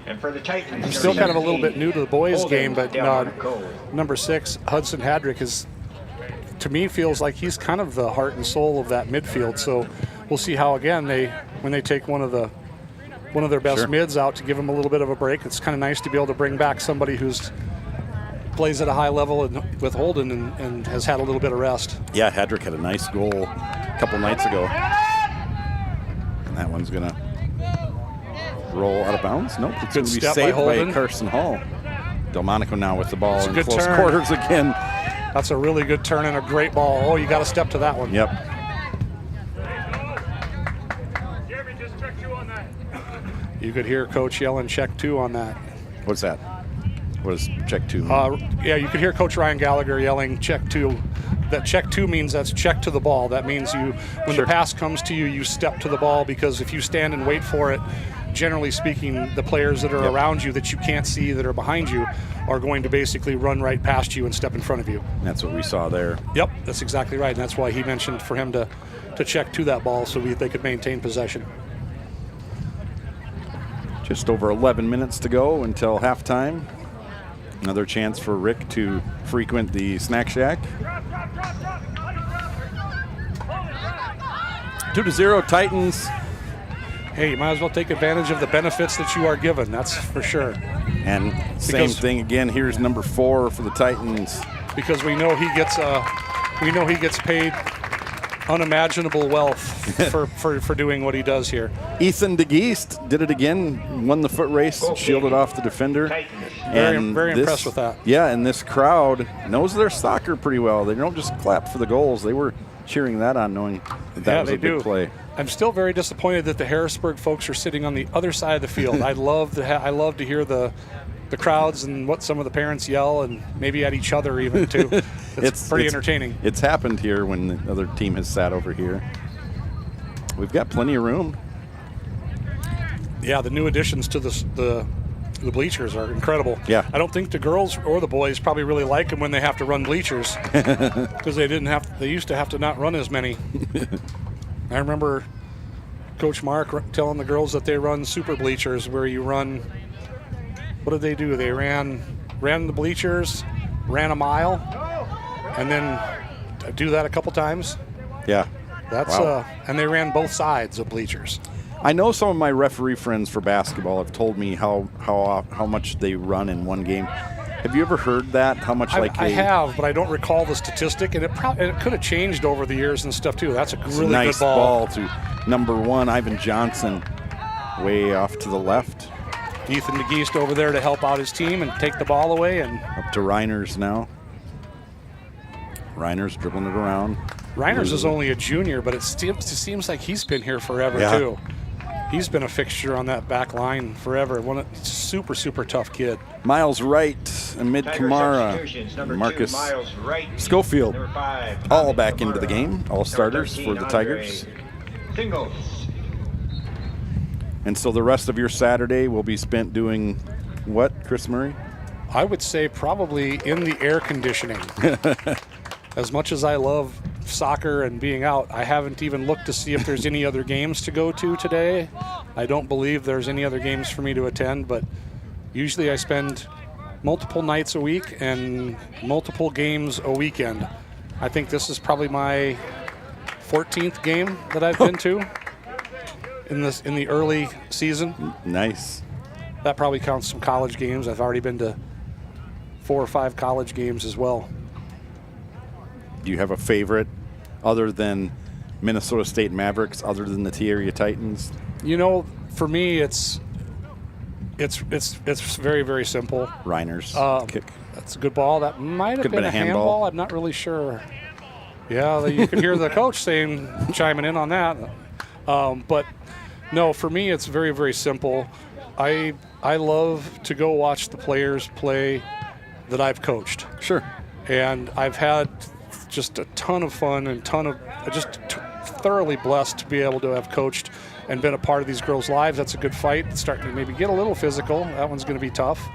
And for the Titans, I'm still kind of a little bit new to the boys' game, but number 6, Hudson Hadrick, to me feels like he's kind of the heart and soul of that midfield. So we'll see how, again, when they take one of their best mids out to give them a little bit of a break. It's kind of nice to be able to bring back somebody who's plays at a high level with Holden and has had a little bit of rest. Yeah, Hadrick had a nice goal a couple nights ago. And that one's going to roll out of bounds. Nope, it's going to be saved by Carson Hall. Delmonico now with the ball in close quarters again. That's a really good turn and a great ball. Oh, you got to step to that one. Yep. You could hear Coach yelling check 2 on that. What's that? What is check 2? Yeah, you could hear Coach Ryan Gallagher yelling check 2. That check 2 means that's check to the ball. That means when the pass comes to you, you step to the ball, because if you stand and wait for it, generally speaking, the players that are around you that you can't see that are behind you are going to basically run right past you and step in front of you. That's what we saw there. Yep, that's exactly right. And that's why he mentioned for him to check to that ball so they could maintain possession. Just over 11 minutes to go until halftime. Another chance for Rick to frequent the snack shack. 2-0 Titans. Hey, you might as well take advantage of the benefits that you are given. That's for sure. And same thing again. Here's number 4 for the Titans. Because we know he gets paid unimaginable wealth for doing what he does here. Ethan DeGeest did it again. Won the foot race, shielded off the defender. Very impressed with that. Yeah, and this crowd knows their soccer pretty well. They don't just clap for the goals. They were cheering that on, knowing that was a big play. I'm still very disappointed that the Harrisburg folks are sitting on the other side of the field. I love to hear the crowds and what some of the parents yell, and maybe at each other even too. It's pretty entertaining. It's happened here when the other team has sat over here. we've got plenty of room. Yeah, the new additions to the bleachers are incredible. Yeah. I don't think the girls or the boys probably really like them when they have to run bleachers because they used to have to not run as many. I remember Coach Mark telling the girls that they run super bleachers where you run, what did they do? They ran the bleachers, ran a mile, and then do that a couple times. Yeah. That's wow. And they ran both sides of bleachers. I know some of my referee friends for basketball have told me how much they run in one game. Have you ever heard that? How much I have, but I don't recall the statistic, and it could have changed over the years and stuff too. That's a really nice good ball. To number 1, Ivan Johnson, way off to the left. Ethan DeGeest over there to help out his team and take the ball away, and up to Reiners now. Reiners dribbling it around. Reiners is only a junior, but it seems like he's been here forever too. He's been a fixture on that back line forever. Super, super tough kid. Miles Wright, Amid Kamara, Marcus Schofield, all back into the game. All starters for the Tigers. Singles. And so the rest of your Saturday will be spent doing what, Chris Murray? I would say probably in the air conditioning. As much as I love soccer and being out, I haven't even looked to see if there's any other games to go to today. I don't believe there's any other games for me to attend, but usually I spend multiple nights a week and multiple games a weekend. I think this is probably my 14th game that I've been to in the early season. Nice. That probably counts some college games. I've already been to 4 or 5 college games as well. Do you have a favorite other than Minnesota State Mavericks, other than the T-Area Titans? You know, for me, it's very, very simple. Reiners kick. That's a good ball. That might have been a handball. I'm not really sure. Yeah, you can hear the coach chiming in on that. But no, for me, it's very, very simple. I love to go watch the players play that I've coached. Sure. And I've had just a ton of fun and thoroughly blessed to be able to have coached and been a part of these girls' lives. That's a good fight. It's starting to maybe get a little physical. That one's going to be tough.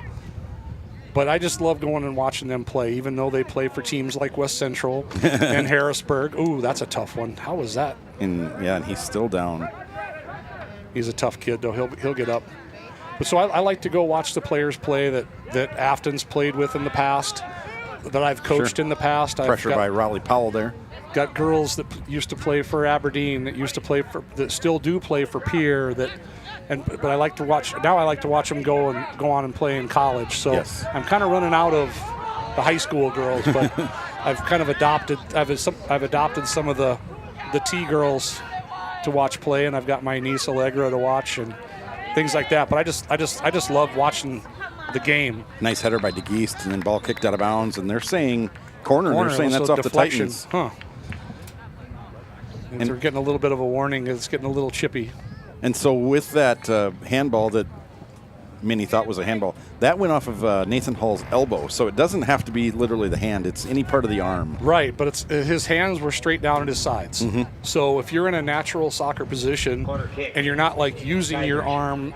But I just love going and watching them play, even though they play for teams like West Central and Harrisburg. Ooh, that's a tough one. How was that? And he's still down. He's a tough kid, though. He'll get up. But so I like to go watch the players play that Afton's played with in the past, that I've coached in the past. Pressure by Raleigh Powell there. Got girls that used to play for Aberdeen, that still do play for Pierre. But I like to watch. Now I like to watch them go on and play in college. So yes. I'm kind of running out of the high school girls, but I've kind of adopted. I've adopted some of the T girls to watch play, and I've got my niece Allegra to watch and things like that. But I just love watching the game. Nice header by DeGeest, and then ball kicked out of bounds, and they're saying corner. They're saying that's off deflection. The Titans. Huh. And we're getting a little bit of a warning. It's getting a little chippy. And so with that handball that Minnie thought was a handball, that went off of Nathan Hall's elbow. So it doesn't have to be literally the hand. It's any part of the arm. Right, but his hands were straight down at his sides. Mm-hmm. So if you're in a natural soccer position and you're not like using your arm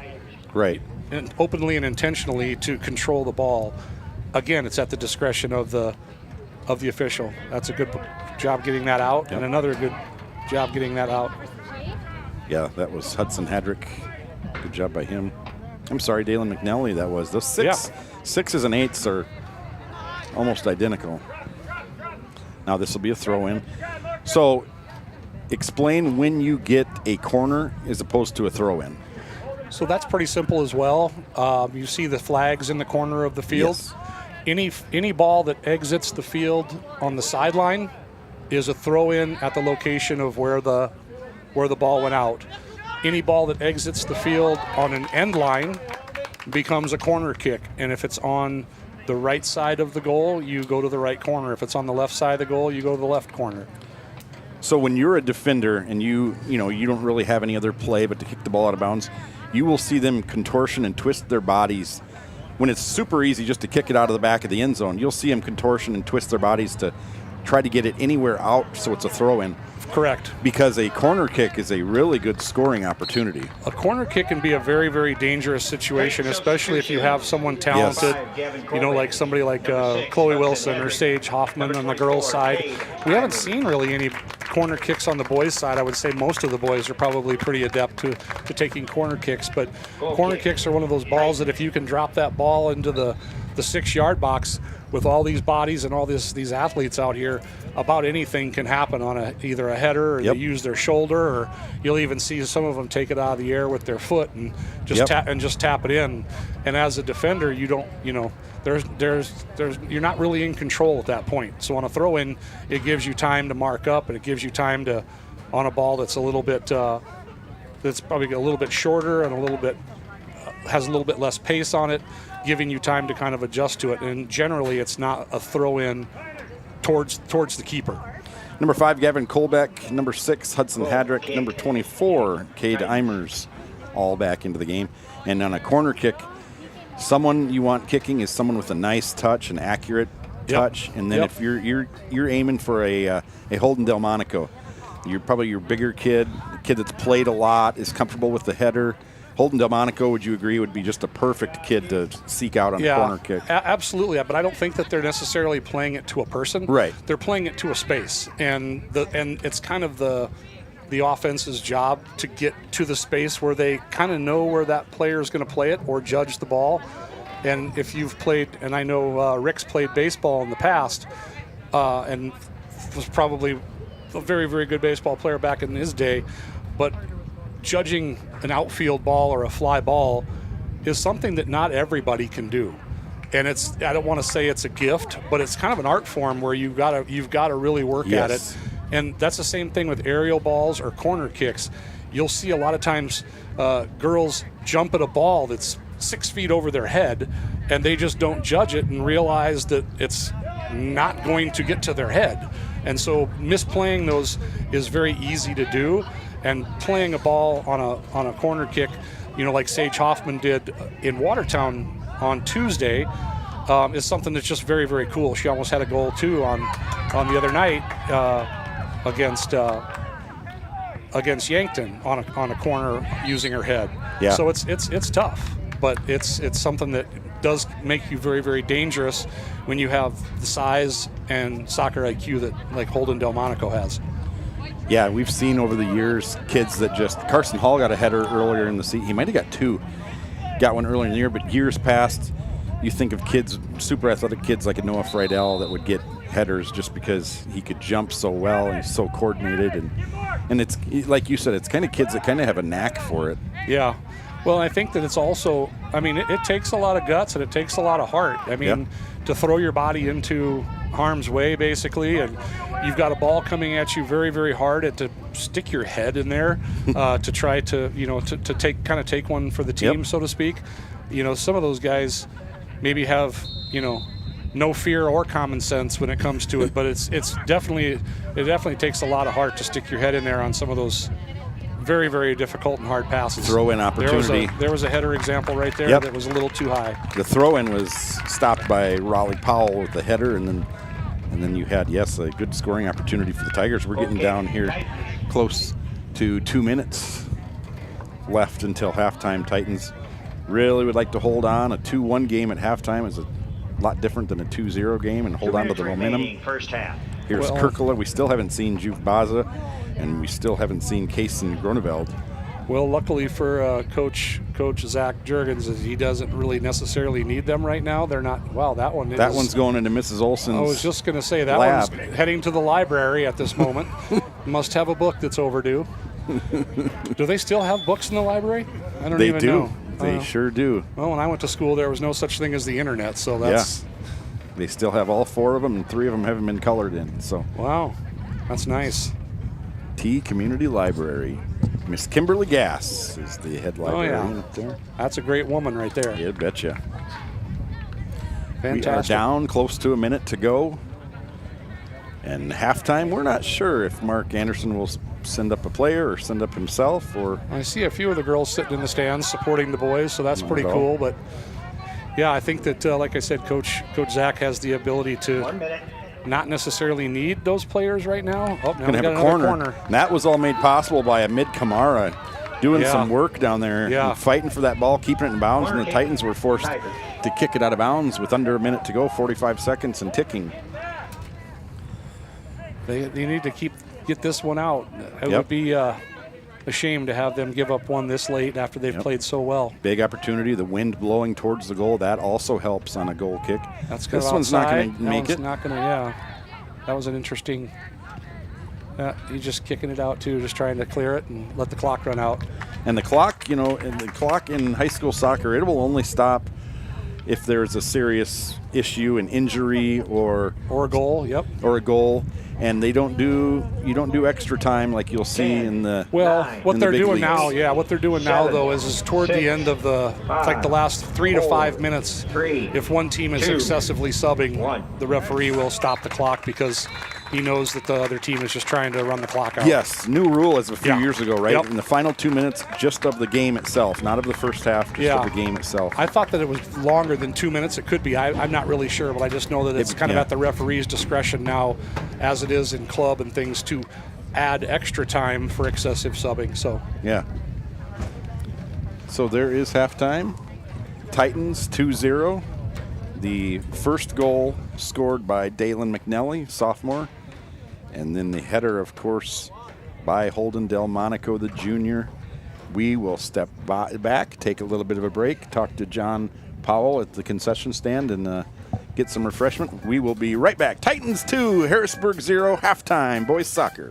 right and openly and intentionally to control the ball, again, it's at the discretion of the official. That's a good job getting that out, and another good job getting that out. Yeah, that was Hudson Hadrick. Good job by him. I'm sorry, Dalen McNally, that was. Those sixes and eights are almost identical. Now this will be a throw-in. So explain when you get a corner as opposed to a throw-in. So that's pretty simple as well. You see the flags in the corner of the field. Yes. Any ball that exits the field on the sideline is a throw-in at the location of where the ball went out. Any ball that exits the field on an end line becomes a corner kick. And if it's on the right side of the goal, you go to the right corner. If it's on the left side of the goal, you go to the left corner. So when you're a defender and you don't really have any other play but to kick the ball out of bounds, you will see them contortion and twist their bodies. When it's super easy just to kick it out of the back of the end zone, you'll see them contortion and twist their bodies to try to get it anywhere out so it's a throw-in. Correct. Because a corner kick is a really good scoring opportunity. A corner kick can be a very, very dangerous situation, especially if you have someone talented, like somebody like Chloe Wilson or Sage Hoffman on the girls' side. We haven't seen really any corner kicks on the boys' side. I would say most of the boys are probably pretty adept to taking corner kicks, but corner kicks are one of those balls that if you can drop that ball into the 6-yard box with all these bodies and all these athletes out here, about anything can happen on either a header or they use their shoulder, or you'll even see some of them take it out of the air with their foot and just tap it in. And as a defender, you don't, you're not really in control at that point. So on a throw in, it gives you time to mark up, and it gives you time to, on a ball that's a little bit, that's probably a little bit shorter and a little bit has a little bit less pace on it, giving you time to kind of adjust to it. And generally, it's not a throw in towards the keeper. Number 5, Gavin Colbeck. Number 6, Hudson Hadrick. Number 24, Cade Eimers, all back into the game. And on a corner kick, someone you want kicking is someone with a nice touch, an accurate touch. And then if you're aiming for a Holden Delmonico, you're probably your bigger kid, a kid that's played a lot, is comfortable with the header. Holden Delmonico, would you agree, would be just a perfect kid to seek out on a corner kick? Absolutely, but I don't think that they're necessarily playing it to a person. Right. They're playing it to a space, and it's kind of the offense's job to get to the space where they kind of know where that player is going to play it or judge the ball. And if you've played, and I know Rick's played baseball in the past, and was probably a very, very good baseball player back in his day, but judging an outfield ball or a fly ball is something that not everybody can do. And I don't want to say it's a gift, but it's kind of an art form where you've got to really work at it. And that's the same thing with aerial balls or corner kicks. You'll see a lot of times girls jump at a ball that's 6 feet over their head, and they just don't judge it and realize that it's not going to get to their head. And so misplaying those is very easy to do. And playing a ball on a corner kick, like Sage Hoffman did in Watertown on Tuesday, is something that's just very, very cool. She almost had a goal too on the other night against Yankton on a corner using her head. Yeah. So it's tough, but it's something that does make you very, very dangerous when you have the size and soccer IQ that like Holden Delmonico has. Yeah, we've seen over the years kids that Carson Hall got a header earlier in the season. He might have got 2. Got one earlier in the year, but years past, you think of kids, super athletic kids like a Noah Friedel that would get headers just because he could jump so well and he's so coordinated. And it's, like you said, it's kind of kids that kind of have a knack for it. Yeah. Well, I think that it's also, it takes a lot of guts and it takes a lot of heart. To throw your body into harm's way, basically, and you've got a ball coming at you very, very hard, and to stick your head in there to try to, to take one for the team, so to speak. Some of those guys maybe have, no fear or common sense when it comes to it, but it definitely takes a lot of heart to stick your head in there on some of those very, very difficult and hard passes. Throw-in opportunity. There was a header example right there that was a little too high. The throw-in was stopped by Raleigh Powell with the header, and then you had, a good scoring opportunity for the Tigers. We're getting down here close to 2 minutes left until halftime. Titans really would like to hold on. A 2-1 game at halftime is a lot different than a 2-0 game, and hold on to the momentum. First half. Here's Kirkla. We still haven't seen Juve Baza, and we still haven't seen Kaysen Groneveld. Well, luckily for Coach Zach Jurgens, he doesn't really necessarily need them right now. They're not. Wow, that one's going into Mrs. Olson's. I was just going to say that lab. One's heading to the library at this moment. Must have a book that's overdue. Do they still have books in the library? I don't even know. They sure do. Well, when I went to school, there was no such thing as the internet, so that's. Yeah. They still have all 4 of them, and 3 of them haven't been colored in. So. Wow, that's nice. T Community Library. Miss Kimberly Gass is the head librarian up there. That's a great woman right there. Yeah, betcha. Fantastic. We are down close to a minute to go. And halftime, we're not sure if Mark Anderson will send up a player or send up himself. Or I see a few of the girls sitting in the stands supporting the boys, so that's pretty cool. But, yeah, I think that, like I said, Coach Zach has the ability to not necessarily need those players right now. Oh, now we Gonna got have a another corner. And that was all made possible by a mid-Kamara doing Yeah. some work down there, Yeah. and fighting for that ball, keeping it in bounds, and the Titans were forced to kick it out of bounds with under a minute to go, 45 seconds and ticking. They need to get this one out. It Yep. would be a shame to have them give up one this late after they've played so well. Big opportunity. The wind blowing towards the goal, that also helps on a goal kick. That's This one's not going to That make one's it. not going to, yeah. That was an interesting. He's just kicking it out too, just trying to clear it and let the clock run out. And the clock, in high school soccer, it will only stop if there's a serious issue, an injury, or a goal. Yep. Or a goal. And you don't do extra time like you'll see in the what they're big doing leagues. now, what they're doing now though is toward the end of like the last 3 to 5 minutes. If one team is excessively subbing, the referee will stop the clock because he knows that the other team is just trying to run the clock out. Yes, new rule as a few years ago, right? Yep. In the final 2 minutes, just of the game itself, not of the first half, just of the game itself. I thought that it was longer than 2 minutes. It could be. I'm not really sure, but I just know that it's kind of at the referee's discretion now, as it is in club and things, to add extra time for excessive subbing. So yeah. So there is halftime. Titans 2-0. The first goal scored by Dalen McNelly, sophomore. And then the header, of course, by Holden Delmonico, the junior. We will step back, take a little bit of a break, talk to John Powell at the concession stand, and get some refreshment. We will be right back. Titans 2, Harrisburg 0, halftime, boys soccer.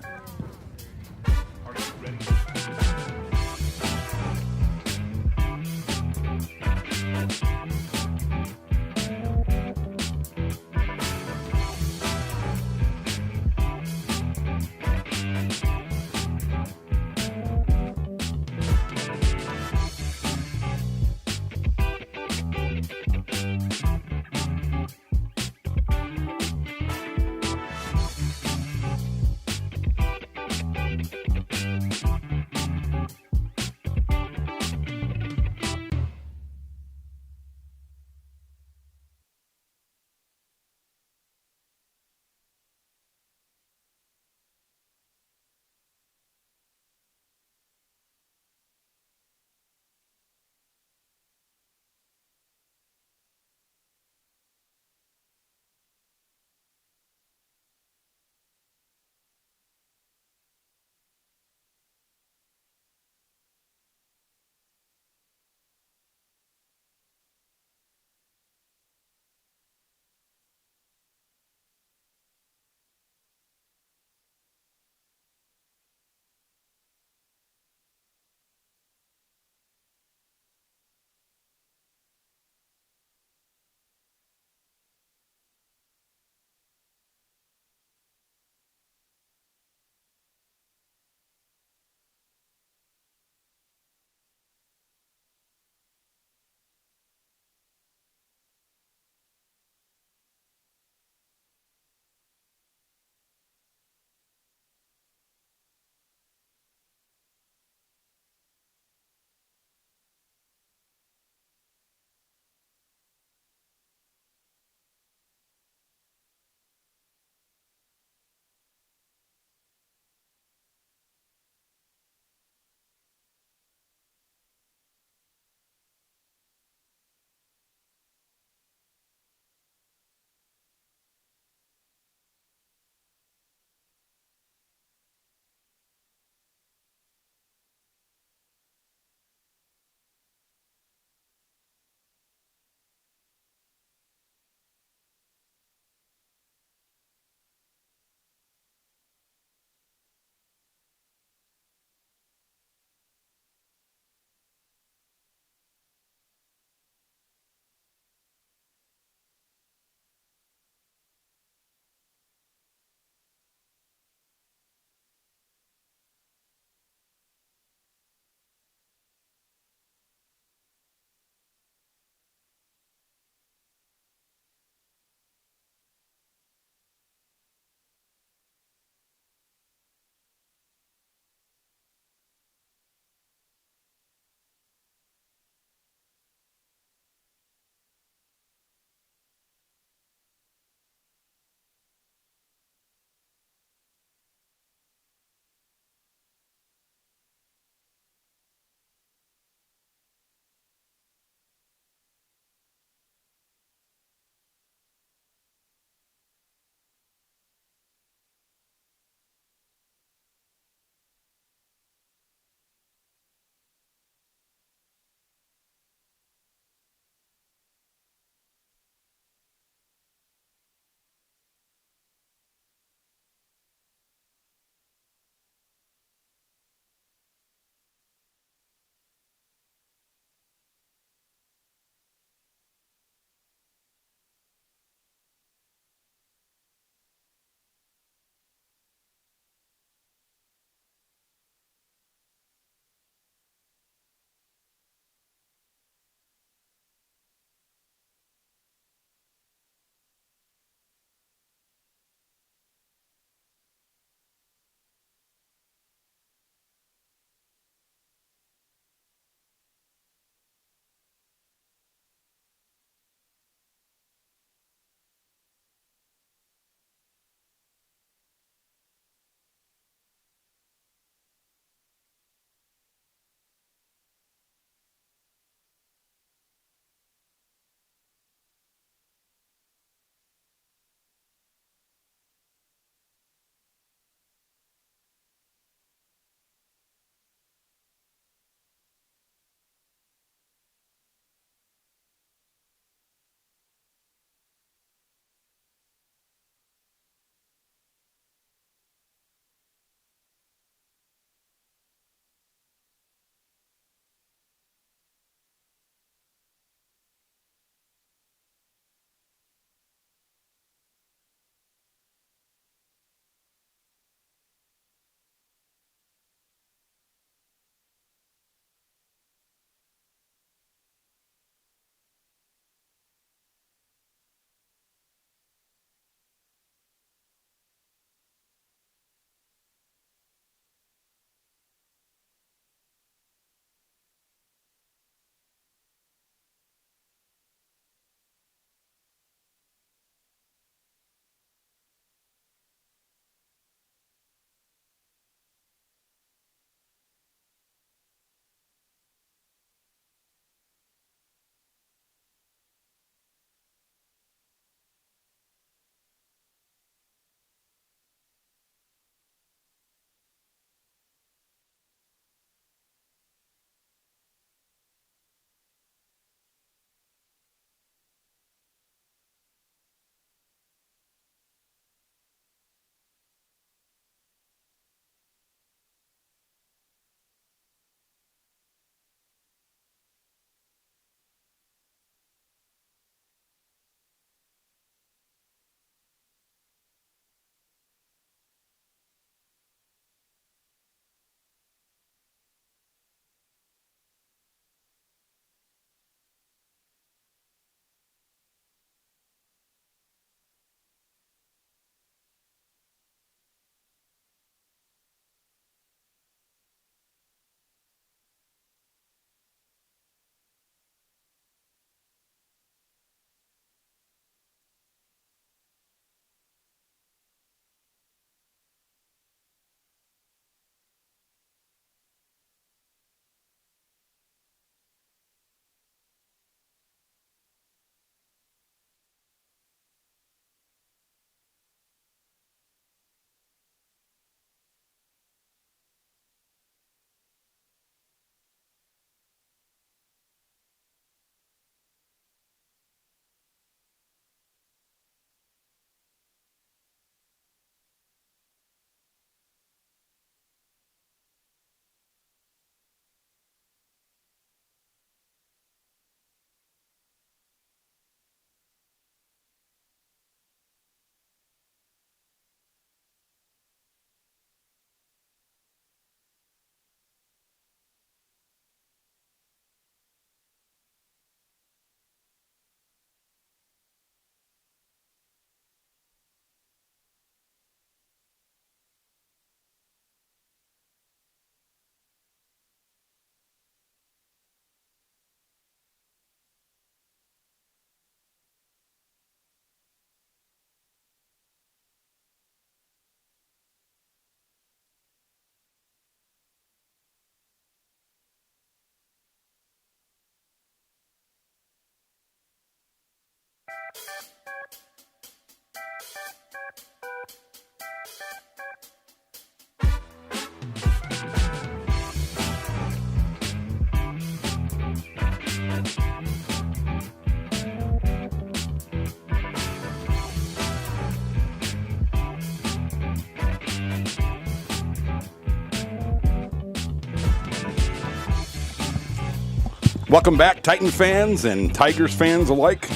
Welcome back, Titan fans and Tigers fans alike.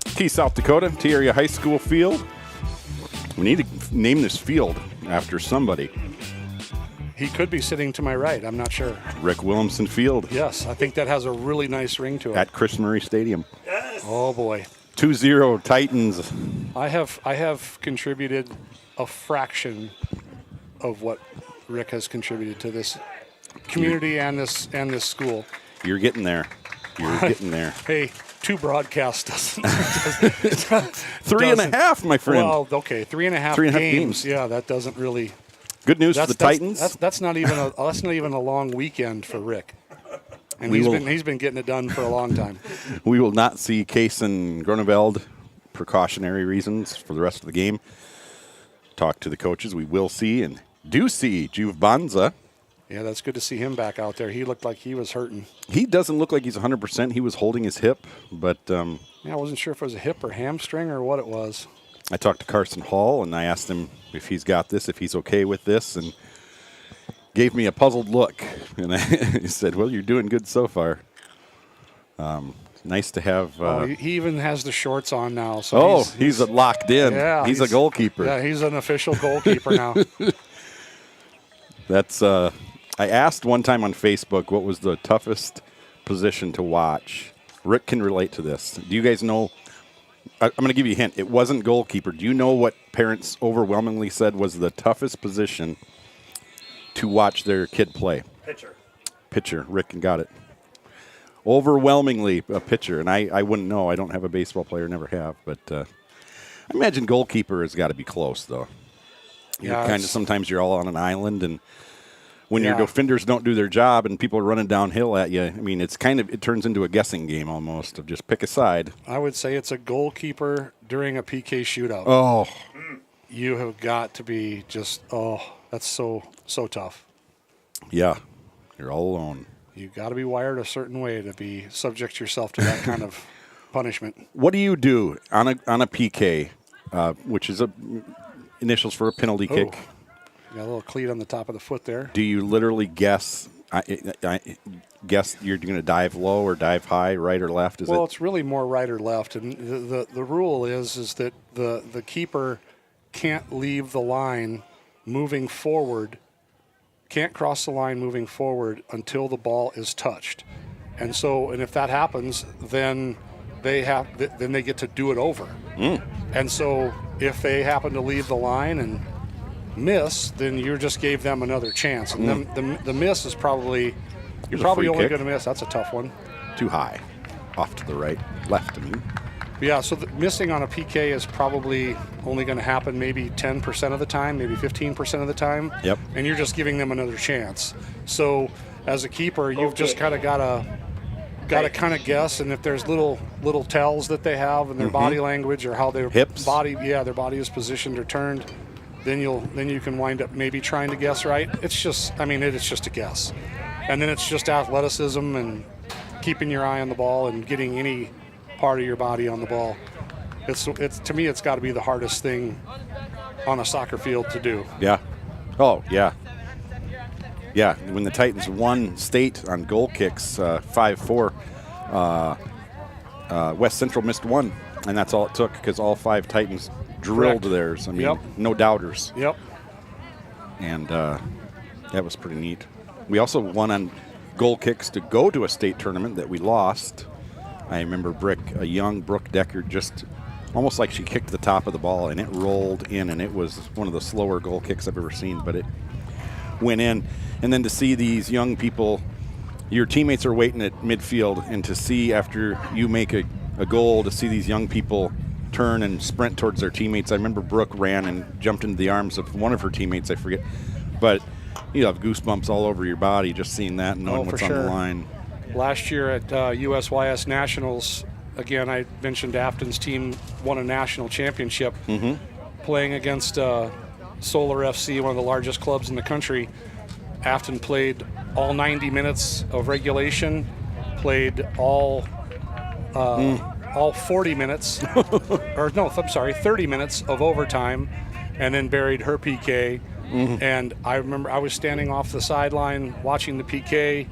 T South Dakota, T Area High School field. We need to name this field after somebody. He could be sitting to my right. I'm not sure. Rick Williamson Field. Yes, I think that has a really nice ring to it. At Chris Murray Stadium. Yes. Oh boy. 2-0 Titans. I have contributed a fraction of what Rick has contributed to this community and this school. You're getting there. You're getting there. Hey, 2 broadcasts doesn't. 3.5, my friend. Well, okay, 3.5 3.5 games. games. Yeah, that doesn't really. Good news for the Titans. That's not even a long weekend for Rick. And he's been getting it done for a long time. We will not see Case and Grunewald, precautionary reasons, for the rest of the game. Talk to the coaches. We will see and do see Juve Banza. Yeah, that's good to see him back out there. He looked like he was hurting. He doesn't look like he's 100%. He was holding his hip, but yeah, I wasn't sure if it was a hip or hamstring or what it was. I talked to Carson Hall, and I asked him if he's got this, if he's okay with this, and gave me a puzzled look. And he said, well, you're doing good so far. Nice to have. He even has the shorts on now. So he's locked in. Yeah, he's a goalkeeper. Yeah, he's an official goalkeeper now. That's. I asked one time on Facebook what was the toughest position to watch. Rick can relate to this. Do you guys know? I'm going to give you a hint. It wasn't goalkeeper. Do you know what parents overwhelmingly said was the toughest position to watch their kid play? Pitcher. Rick got it. Overwhelmingly a pitcher. And I wouldn't know. I don't have a baseball player, never have. But I imagine goalkeeper has got to be close, though. Yeah, Sometimes you're all on an island, and when your defenders don't do their job and people are running downhill at you, I mean, it turns into a guessing game almost of just pick a side. I would say it's a goalkeeper during a PK shootout. Oh. You have got to be just, that's so tough. Yeah. You're all alone. You've got to be wired a certain way to be subject yourself to that kind of punishment. What do you do on a PK, which is initials for a penalty kick? You got a little cleat on the top of the foot there. Do you literally guess? I guess you're going to dive low or dive high, right or left? It's really more right or left, and the rule is that the keeper can't leave the line moving forward, can't cross the line moving forward until the ball is touched, and if that happens, then they get to do it over. And so if they happen to leave the line and miss, then you just gave them another chance. And the miss is probably you're probably only going to miss. That's a tough one. Too high, off to the right, left. I mean. Yeah. So missing on a PK is probably only going to happen maybe 10% of the time, maybe 15% of the time. Yep. And you're just giving them another chance. So as a keeper, you've just kind of got to kind of guess, and if there's little tells that they have in their body language or how their hips, their body is positioned or turned. Then you can wind up maybe trying to guess right. It's just a guess. And then it's just athleticism and keeping your eye on the ball and getting any part of your body on the ball. It's to me, it's got to be the hardest thing on a soccer field to do. Yeah. Oh, yeah. Yeah, when the Titans won state on goal kicks 5-4, West Central missed one, and that's all it took because all 5 Titans drilled theirs. I mean, no doubters. Yep. And that was pretty neat. We also won on goal kicks to go to a state tournament that we lost. I remember a young Brooke Decker, just almost like she kicked the top of the ball, and it rolled in, and it was one of the slower goal kicks I've ever seen, but it went in. And then to see these young people, your teammates are waiting at midfield, and to see after you make a goal, to see these young people turn and sprint towards their teammates. I remember Brooke ran and jumped into the arms of one of her teammates, I forget. But you have goosebumps all over your body just seeing that and knowing what's on the line. Last year at USYS Nationals, again, I mentioned Afton's team won a national championship playing against Solar FC, one of the largest clubs in the country. Afton played all 90 minutes of regulation, played all 40 minutes, or no, I'm sorry, 30 minutes of overtime, and then buried her PK. And I remember I was standing off the sideline watching the PK,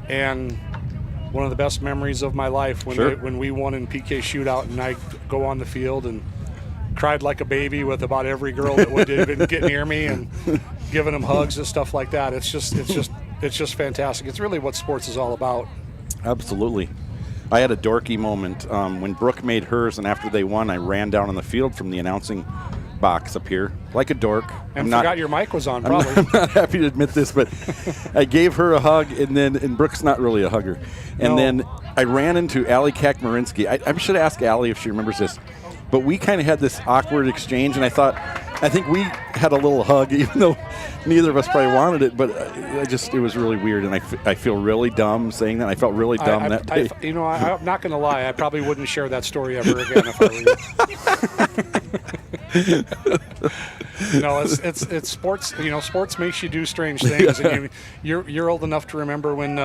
and one of the best memories of my life when we won in PK shootout, and I go on the field and cried like a baby with about every girl that would even get near me and giving them hugs and stuff like that. It's just fantastic. It's really what sports is all about. Absolutely. I had a dorky moment when Brooke made hers, and after they won, I ran down on the field from the announcing box up here like a dork. And forgot your mic was on, probably. I'm not happy to admit this, but I gave her a hug, and Brooke's not really a hugger. And then I ran into Allie Kakmarinsky. I should ask Allie if she remembers this, but we kind of had this awkward exchange, and I think we had a little hug, even though neither of us probably wanted it, but it was really weird, and I feel really dumb saying that. I felt really dumb that day. I'm not going to lie. I probably wouldn't share that story ever again if I were you. It's sports. Sports makes you do strange things. Yeah. And you're old enough to remember when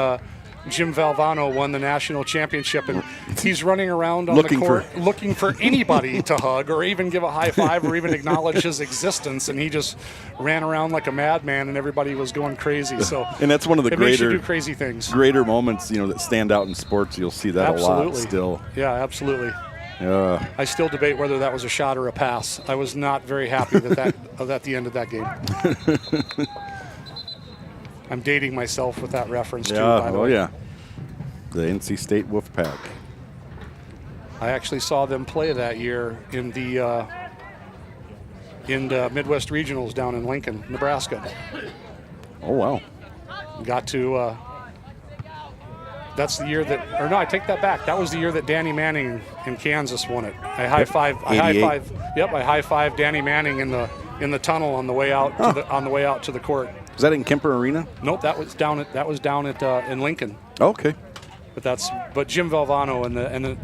Jim Valvano won the national championship, and he's running around on the court looking for anybody to hug or even give a high five or even acknowledge his existence, and he just ran around like a madman, and everybody was going crazy. So, and that's one of the makes you do crazy things. Greater moments, that stand out in sports. You'll see that a lot still. Yeah, absolutely. I still debate whether that was a shot or a pass. I was not very happy at the end of that game. I'm dating myself with that reference too. By the way. Yeah. The NC State Wolfpack. I actually saw them play that year in the Midwest Regionals down in Lincoln, Nebraska. Oh wow. Got to. That's the year that, or no, I take that back. That was the year that Danny Manning in Kansas won it. I high five Danny Manning in the tunnel on the way out to the court. Was that in Kemper Arena? Nope, that was down at in Lincoln. Okay. But Jim Valvano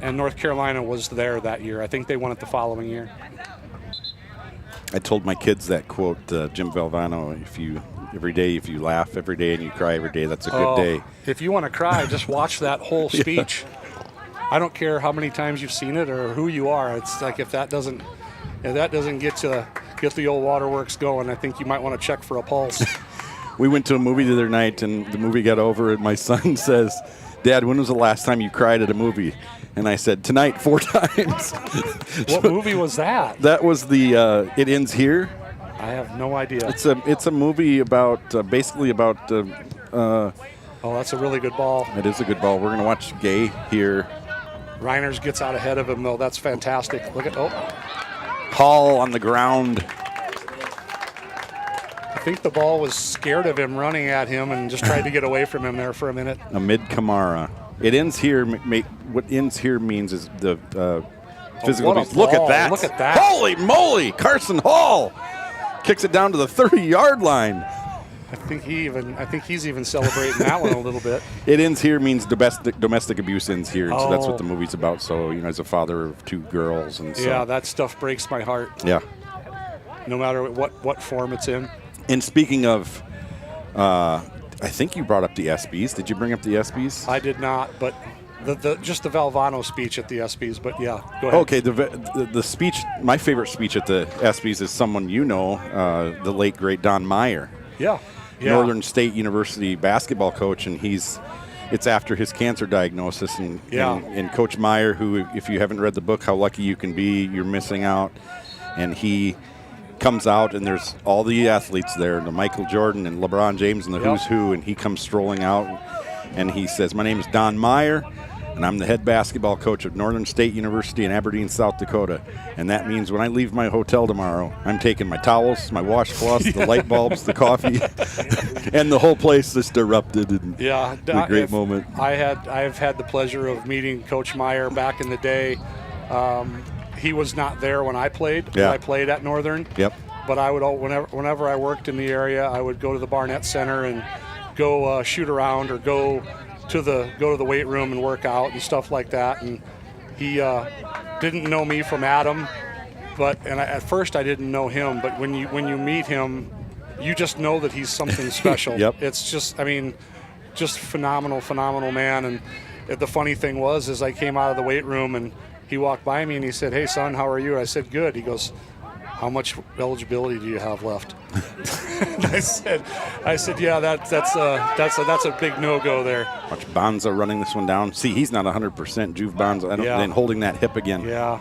and North Carolina was there that year. I think they won it the following year. I told my kids that quote, Jim Valvano, every day if you laugh every day and you cry every day, that's a good day. If you want to cry, just watch that whole speech. Yeah. I don't care how many times you've seen it or who you are. It's like if that doesn't get the old waterworks going, I think you might want to check for a pulse. We went to a movie the other night, and the movie got over, and my son says, "Dad, when was the last time you cried at a movie?" And I said, "Tonight, 4 times." What movie was that? That was the It Ends Here. I have no idea. It's a movie about basically about. That's a really good ball. It is a good ball. We're gonna watch Gay here. Reiners gets out ahead of him though. That's fantastic. Look at Hall on the ground. I think the ball was scared of him running at him and just tried to get away from him there for a minute. Amid Kamara. It ends here. What ends here means is the physical. Look at that! Look at that! Holy moly! Carson Hall kicks it down to the 30-yard line. I think he's even celebrating that one a little bit. It ends here means domestic abuse ends here, and so that's what the movie's about. So as a father of 2 girls, and so. Yeah, that stuff breaks my heart. Yeah. No matter what form it's in. And speaking of, I think you brought up the ESPYs. Did you bring up the ESPYs? I did not, but just the Valvano speech at the ESPYs. But yeah, go ahead. Okay, the speech. My favorite speech at the ESPYs is someone the late great Don Meyer. Yeah. Northern State University basketball coach, and it's after his cancer diagnosis, and Coach Meyer, who, if you haven't read the book, How Lucky You Can Be, you're missing out, and he comes out, and there's all the athletes there, the Michael Jordan and LeBron James and the who's who, and he comes strolling out, and he says, "My name is Don Meyer, and I'm the head basketball coach of Northern State University in Aberdeen, South Dakota. And that means when I leave my hotel tomorrow, I'm taking my towels, my washcloths, the light bulbs, the coffee," and the whole place just erupted. And a great moment. I've had the pleasure of meeting Coach Meyer back in the day. He was not there when I played. Yeah. I played at Northern. Yep. But I would whenever I worked in the area, I would go to the Barnett Center and go shoot around or go to the weight room and work out and stuff like that. And He didn't know me from Adam, at first I didn't know him. But when you meet him, you just know that he's something special. Yep. It's just, I mean, just phenomenal man. And the funny thing was, I came out of the weight room and he walked by me and he said, "Hey son, how are you?" I said, "Good." He goes, "How much eligibility do you have left?" I said, "Yeah, that's a big no-go there." Watch Bonza running this one down. See, he's not 100%. Juve Bonza, and holding that hip again. Yeah.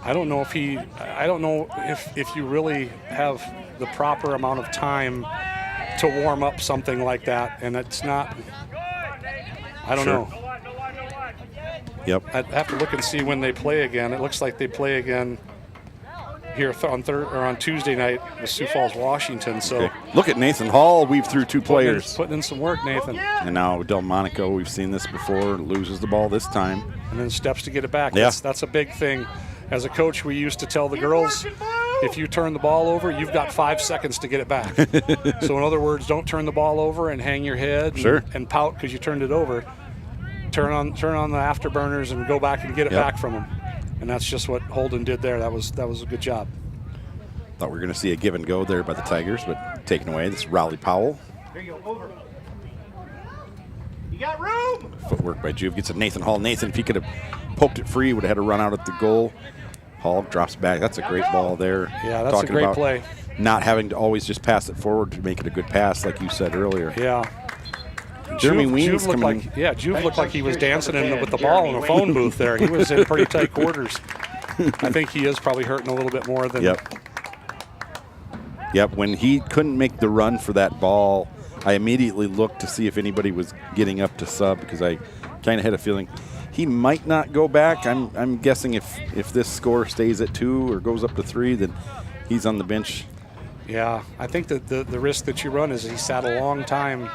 I don't know if if you really have the proper amount of time to warm up something like that, and it's not. I don't know. Yep. I'd have to look and see when they play again. It looks like they play again here on Tuesday night with Sioux Falls, Washington. So look at Nathan Hall weave through two players. Putting in some work, Nathan. And now Delmonico, we've seen this before, loses the ball this time. And then steps to get it back. Yeah. That's a big thing. As a coach, we used to tell the girls, if you turn the ball over, you've got 5 seconds to get it back. So in other words, don't turn the ball over and hang your head and pout because you turned it over. Turn on the afterburners and go back and get it back from them. And that's just what Holden did there. That was a good job. Thought we were going to see a give and go there by the Tigers, but taken away. This is Rowley Powell. Here you go, over. You got room. Footwork by Juve gets it. Nathan Hall. Nathan, if he could have poked it free, would have had a run out at the goal. Hall drops back. That's a great ball there. Yeah, that's a great play. Not having to always just pass it forward to make it a good pass, like you said earlier. Yeah. Jeremy Weems looked like he was dancing with the ball in a phone booth there. He was in pretty tight quarters. I think he is probably hurting a little bit more than. Yep. When he couldn't make the run for that ball, I immediately looked to see if anybody was getting up to sub because I kind of had a feeling he might not go back. I'm guessing if this score stays at 2 or goes up to 3, then he's on the bench. Yeah, I think that the risk that you run is he sat a long time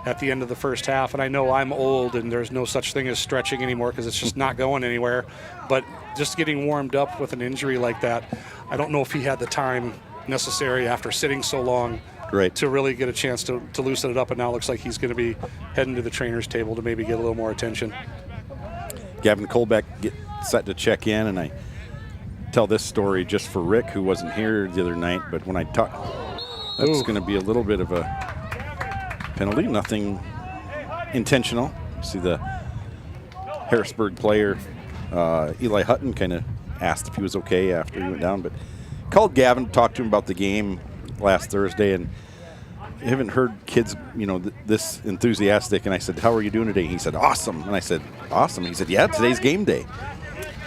at the end of the first half, and I know I'm old and there's no such thing as stretching anymore because it's just not going anywhere, but just getting warmed up with an injury like that, I don't know if he had the time necessary after sitting so long to really get a chance to loosen it up, and now it looks like he's going to be heading to the trainer's table to maybe get a little more attention. Gavin Colbeck get set to check in, and I tell this story just for Rick, who wasn't here the other night, but when I talk, that's going to be a little bit of a penalty, nothing intentional. See the Harrisburg player, Eli Hutton, kind of asked if he was okay after he went down, but called Gavin, talked to him about the game last Thursday, and I haven't heard kids, this enthusiastic. And I said, "How are you doing today?" He said, "Awesome." And I said, "Awesome?" He said, "Yeah, today's game day."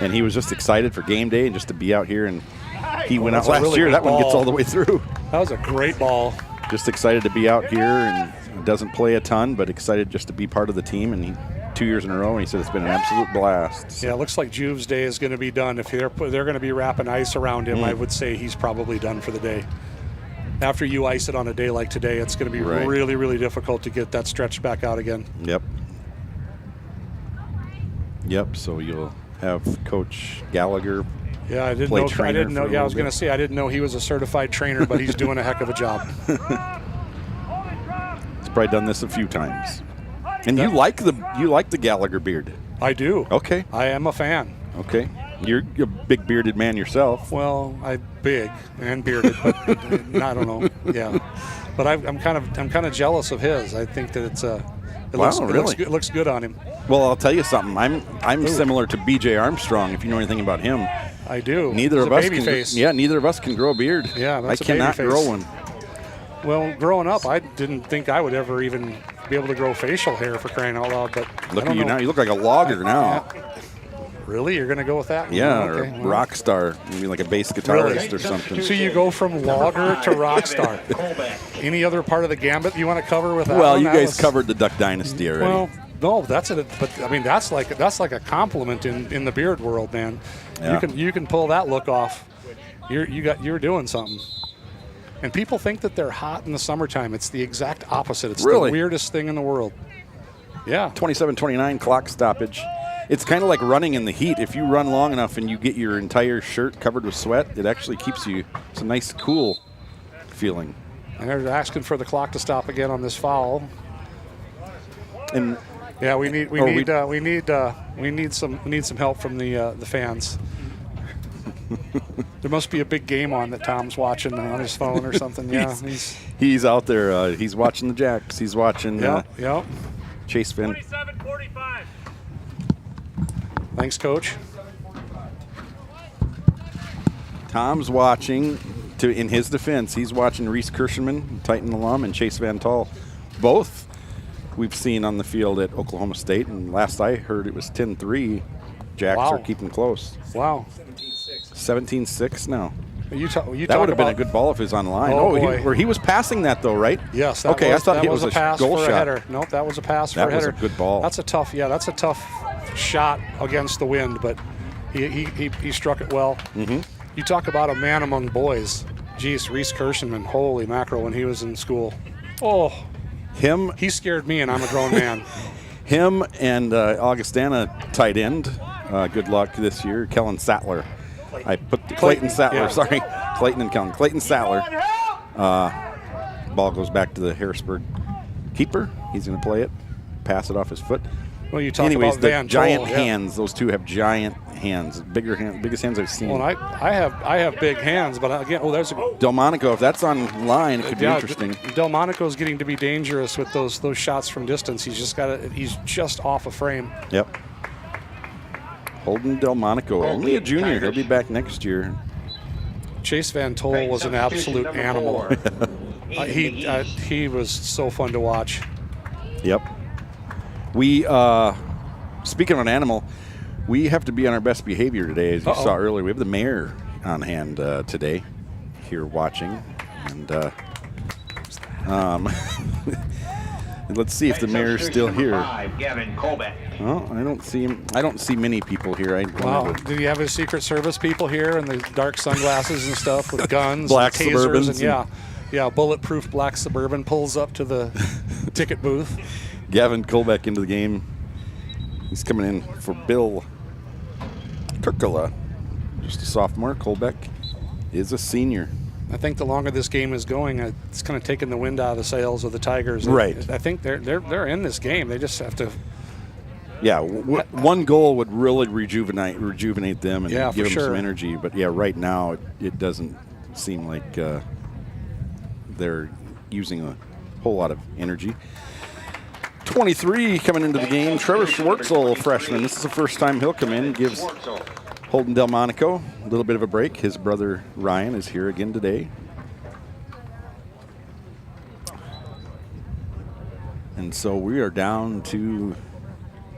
And he was just excited for game day and just to be out here. And he went out last year. That one gets all the way through. That was a great ball. Just excited to be out here, and doesn't play a ton, but excited just to be part of the team. And 2 years in a row, and he said it's been an absolute blast. So. Yeah, it looks like Juve's day is going to be done. If they're going to be wrapping ice around him, I would say he's probably done for the day. After you ice it on a day like today, it's going to be really, really difficult to get that stretch back out again. Yep. So you'll have Coach Gallagher. Yeah, I didn't know. Yeah, I was going to say I didn't know he was a certified trainer, but he's doing a heck of a job. He's probably done this a few times. And you like the Gallagher beard. I do. Okay. I am a fan. Okay. You're a big bearded man yourself. Well, I'm big and bearded, but I don't know. Yeah, but I'm kind of jealous of his. I think that it looks good on him. Well, I'll tell you something. I'm similar to B.J. Armstrong. If you know anything about him, I do. Neither of us can grow a beard. Yeah, I cannot grow one. Well, growing up, I didn't think I would ever even be able to grow facial hair, for crying out loud. But look at you now. You look like a logger now. Really? You're going to go with that? Yeah, or a rock star, maybe like a bass guitarist or something. So you go from logger to rock star. Any other part of the gambit you want to cover with that? Well, you guys covered the Duck Dynasty already. Well, no, that's it. But I mean, that's like a compliment in the beard world, man. Yeah. You can pull that look off. You're doing something. And people think that they're hot in the summertime. It's the exact opposite. It's the weirdest thing in the world. Yeah. 27-29 clock stoppage. It's kind of like running in the heat. If you run long enough and you get your entire shirt covered with sweat, it actually keeps you. It's a nice, cool feeling. And they're asking for the clock to stop again on this foul. And Yeah, we need some help from the fans. There must be a big game on that Tom's watching on his phone or something. Yeah, he's out there. He's watching the Jacks. He's watching Chase Van. 27-45. Thanks, Coach. Tom's watching. In his defense, he's watching Reese Kirschenman, Titan alum, and Chase Van Tol. Both we've seen on the field at Oklahoma State, and last I heard it was 10-3. Jacks are keeping close. Wow. 17-6 now. That would have been a good ball if he was on the line. He was passing that though, right? Yes. I thought it was a pass goal for shot. a header. Nope, that was a pass for a header. That was a good ball. That's a tough shot against the wind, but he struck it well. Mm-hmm. You talk about a man among boys. Geez, Reese Kirschenman, holy mackerel, when he was in school. Oh, he scared me, and I'm a grown man. Him and Augustana tight end. Good luck this year. Kellen Sattler. I put Clayton Sattler. Yeah. Sorry, Clayton and Kellen. Clayton Sattler. Ball goes back to the Harrisburg keeper. He's going to play it. Pass it off his foot. Well, you talk Anyways, about the Van giant Tol, hands. Those two have giant hands. Biggest hands I've seen. Well, I have big hands, but again, there's a Delmonico. If that's on line, it could be interesting. Delmonico's getting to be dangerous with those shots from distance. He's just off a frame. Yep. Holden Delmonico, only a junior. He'll be back next year. Chase Van Tol was an absolute animal. He was so fun to watch. Yep. We, speaking of an animal, we have to be on our best behavior today, as you saw earlier. We have the mayor on hand today here watching. And let's see if the mayor's still here. Gavin Colbeck. Well, I don't see him. I don't see many people here. Wow. Did he have his Secret Service people here and the dark sunglasses and stuff with guns Black and tasers? Suburbans. And bulletproof black Suburban pulls up to the ticket booth. Gavin Colbeck into the game. He's coming in for Bill Kirkala. Just a sophomore. Colbeck is a senior. I think the longer this game is going, it's kind of taking the wind out of the sails of the Tigers. Right. I think they're in this game. They just have to. Yeah, one goal would really rejuvenate them and give them some energy. But yeah, right now it doesn't seem like they're using a whole lot of energy. 23 coming into the game. Trevor Schwartzel, freshman. This is the first time he'll come in. Gives Holden Delmonico a little bit of a break. His brother Ryan is here again today. And so we are down to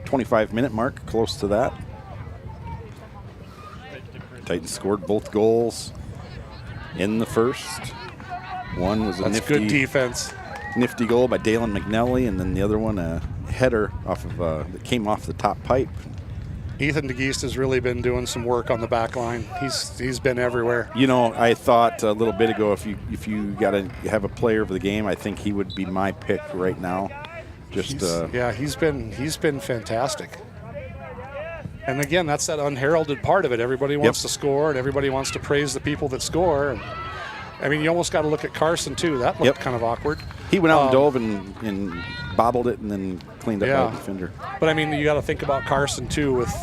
25-minute mark, close to that. Titans scored both goals in the first. One was a good defense. Nifty goal by Dalen McNally, and then the other one a header off of that came off the top pipe. Ethan DeGeest has really been doing some work on the back line. He's been everywhere. You know, I thought a little bit ago, if you got to have a player of the game, I think he would be my pick right now. Just he's been fantastic. And again, that's that unheralded part of it. Everybody wants to score, and everybody wants to praise the people that score. And, I mean, you almost got to look at Carson too. That looked kind of awkward. He went out and dove and bobbled it and then cleaned up by the defender. But I mean, you got to think about Carson too, with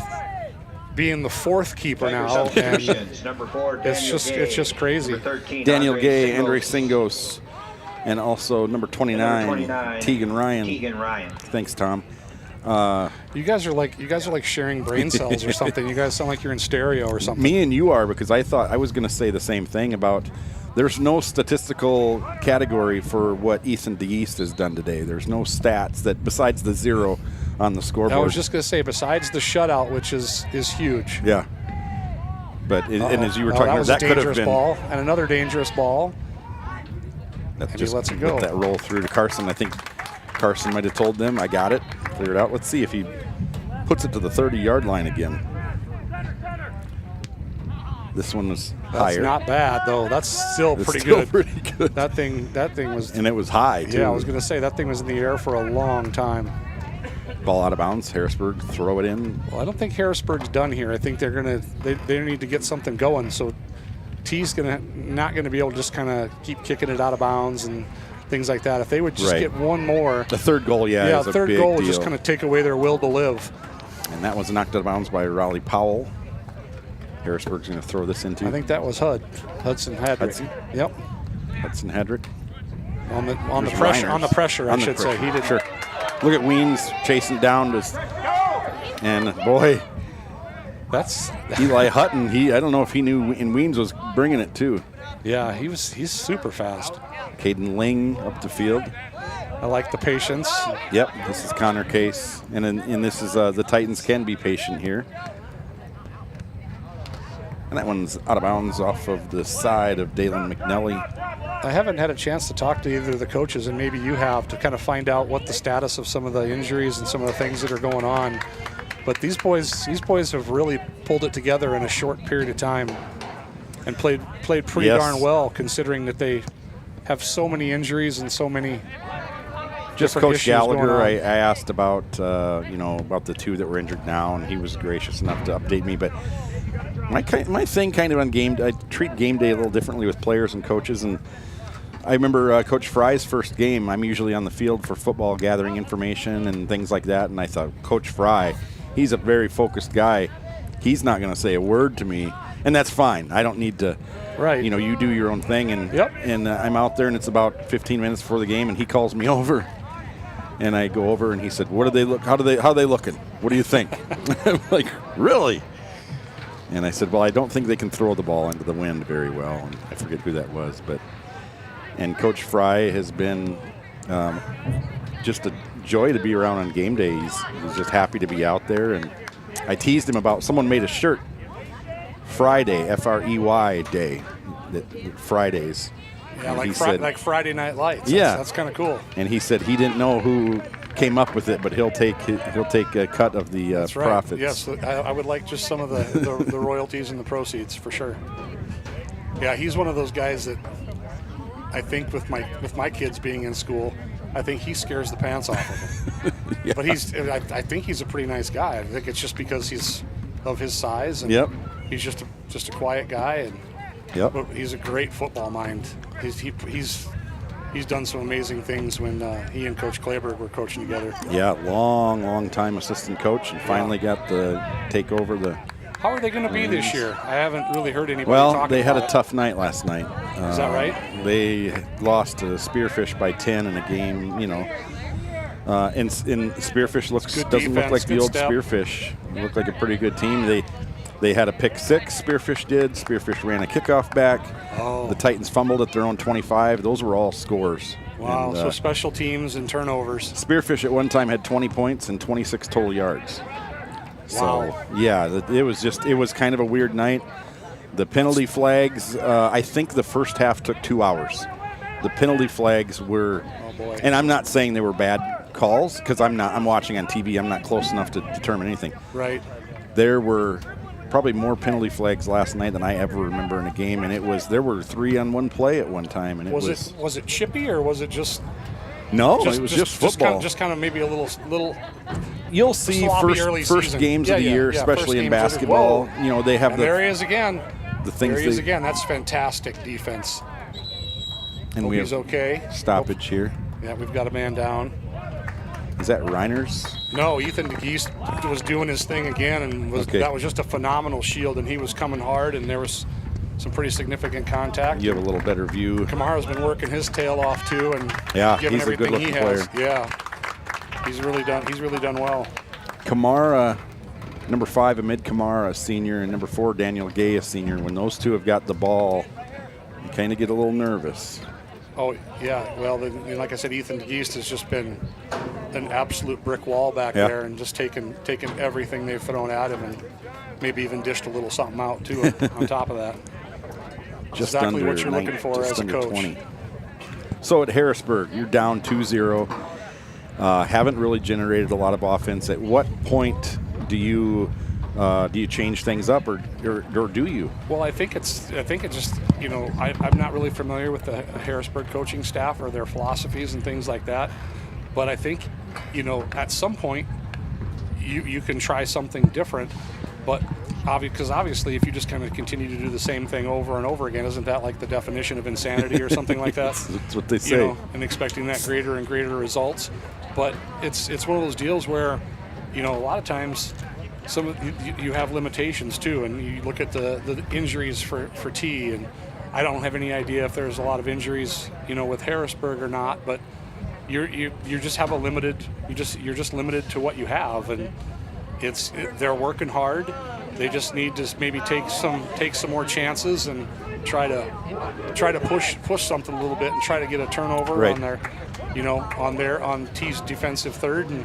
being the fourth keeper now, and Number 4, it's just crazy. 13, Daniel Gay, Andre Singos, and also number 29, Tegan Ryan. Thanks, Tom. You guys are like sharing brain cells or something. You guys sound like you're in stereo or something. Me and you are, because I thought I was going to say the same thing about. There's no statistical category for what Ethan DeGeest has done today. There's no stats that besides the 0 on the scoreboard. I was just going to say, besides the shutout, which is huge. Yeah. But and as you were talking about, that could have dangerous been ball and another dangerous ball. That's and just he lets it go. Let that roll through to Carson. I think Carson might have told them, "I got it, clear it out." Let's see if he puts it to the 30-yard line again. This one was higher. That's not bad, though. That's still pretty good. That thing was. And it was high, too. Yeah, I was going to say, that thing was in the air for a long time. Ball out of bounds. Harrisburg, throw it in. Well, I don't think Harrisburg's done here. I think they need to get something going. So T's not going to be able to just kind of keep kicking it out of bounds. And things like that. If they would just Right. get one more. The third goal, Yeah, is a third big goal would deal. just kind of take away their will to live. And that was knocked out of bounds by Raleigh Powell. Harrisburg's going to throw this into. I think that was Hudson Hedrick. Hudson? Yep. Hudson Hedrick. On the There's pressure. Reiners. On the pressure, I On the should say. pressure. He didn't. Sure. Look at Weens chasing down and boy, That's. Eli Hutton. I don't know if he knew, and Weens was bringing it too. Yeah, he's super fast. Caden Ling up the field. I like the patience. Yep, this is Connor Case, and this is the Titans can be patient here. And that one's out of bounds off of the side of Dalen McNelly. I haven't had a chance to talk to either of the coaches, and maybe you have, to kind of find out what the status of some of the injuries and some of the things that are going on. But these boys have really pulled it together in a short period of time and played pretty Yes. darn well, considering that they have so many injuries and so many. Just different Coach issues going Gallagher, on. I asked about about the two that were injured now, and he was gracious enough to update me. But my thing kind of on game, I treat game day a little differently with players and coaches. And I remember Coach Fry's first game. I'm usually on the field for football, gathering information and things like that. And I thought, Coach Fry, he's a very focused guy. He's not going to say a word to me, and that's fine. I don't need to. Right. You do your own thing, and Yep. and I'm out there, and it's about 15 minutes before the game, and he calls me over. And I go over, and he said, "What do they look? How are they looking? What do you think?" I'm like, "Really?" And I said, "Well, I don't think they can throw the ball into the wind very well." And I forget who that was, and Coach Fry has been just a joy to be around on game day. He's just happy to be out there. And I teased him about someone made a shirt, Friday, Frey Day, Fridays. Yeah, And like, he said- like Friday Night Lights. Yeah. That's kind of cool. And he said he didn't know who came up with it, but he'll take a cut of the That's right. profits. Yes, I would like just some of the royalties and the proceeds for sure. Yeah, he's one of those guys that I think with my kids being in school, I think he scares the pants off of them. Yeah. But I think he's a pretty nice guy. I think it's just because he's of his size, and Yep. he's just a quiet guy, and Yep. but he's a great football mind. He's done some amazing things when he and Coach Kleberg were coaching together. Yeah, long time assistant coach, and finally got to take over the. How are they going to be this year? I haven't really heard anybody Well, talk they had about a it. tough night last night. Is that right? They lost to Spearfish by 10 in a game. And Spearfish doesn't look defense, like the good old step. Spearfish. They look like a pretty good team. They had a pick six. Spearfish did. Spearfish ran a kickoff back. Oh. The Titans fumbled at their own 25. Those were all scores. Wow, And, so special teams and turnovers. Spearfish at one time had 20 points and 26 total yards. Wow. So, yeah, it was kind of a weird night. The penalty flags, I think the first half took 2 hours. The penalty flags were, Oh, boy. and I'm not saying they were bad calls because I'm watching on TV. I'm not close enough to determine anything. Right. There were probably more penalty flags last night than I ever remember in a game, and there were 3 on one play at one time, and Was it chippy, or was it just no, it was just football. Just kind of maybe a little. You'll see sloppy early first season. games of the year, Yeah, especially first in games of the- basketball. Whoa. They have And there he the is again. things There he is they- again. That's fantastic defense. and Hope we he's have okay. stoppage here. Yeah, we've got a man down. Is that Reiners? No, Ethan DeGeest was doing his thing again, and Okay. that was just a phenomenal shield, and he was coming hard, and there was some pretty significant contact. You have a little better view. Kamara's been working his tail off too, and Yeah, giving he's a everything he good-looking has. Yeah, he's really done well. Kamara, number 5, Amid Kamara, a senior, and number 4, Daniel Gay, a senior. When those two have got the ball, you kind of get a little nervous. Oh yeah, well, like I said, Ethan DeGeest has just been an absolute brick wall back Yeah. there, and just taken everything they've thrown at him, and maybe even dished a little something out too on top of that. Just Exactly under what you're looking for just as a under coach. 20. So at Harrisburg, you're down 2-0. Haven't really generated a lot of offense. At what point do you change things up, or do you? Well, I think it just, I'm not really familiar with the Harrisburg coaching staff or their philosophies and things like that. But I think, at some point, you can try something different. But because obviously if you just kind of continue to do the same thing over and over again, isn't that like the definition of insanity or something like that? That's what they say. And expecting that greater and greater results. But it's one of those deals where, a lot of times you have limitations too, and you look at the injuries for T, and I don't have any idea if there's a lot of injuries, with Harrisburg or not, but you just have you're just limited to what you have, and they're working hard. They just need to maybe take some more chances and try to push something a little bit and try to get a turnover right. on on T's defensive third, and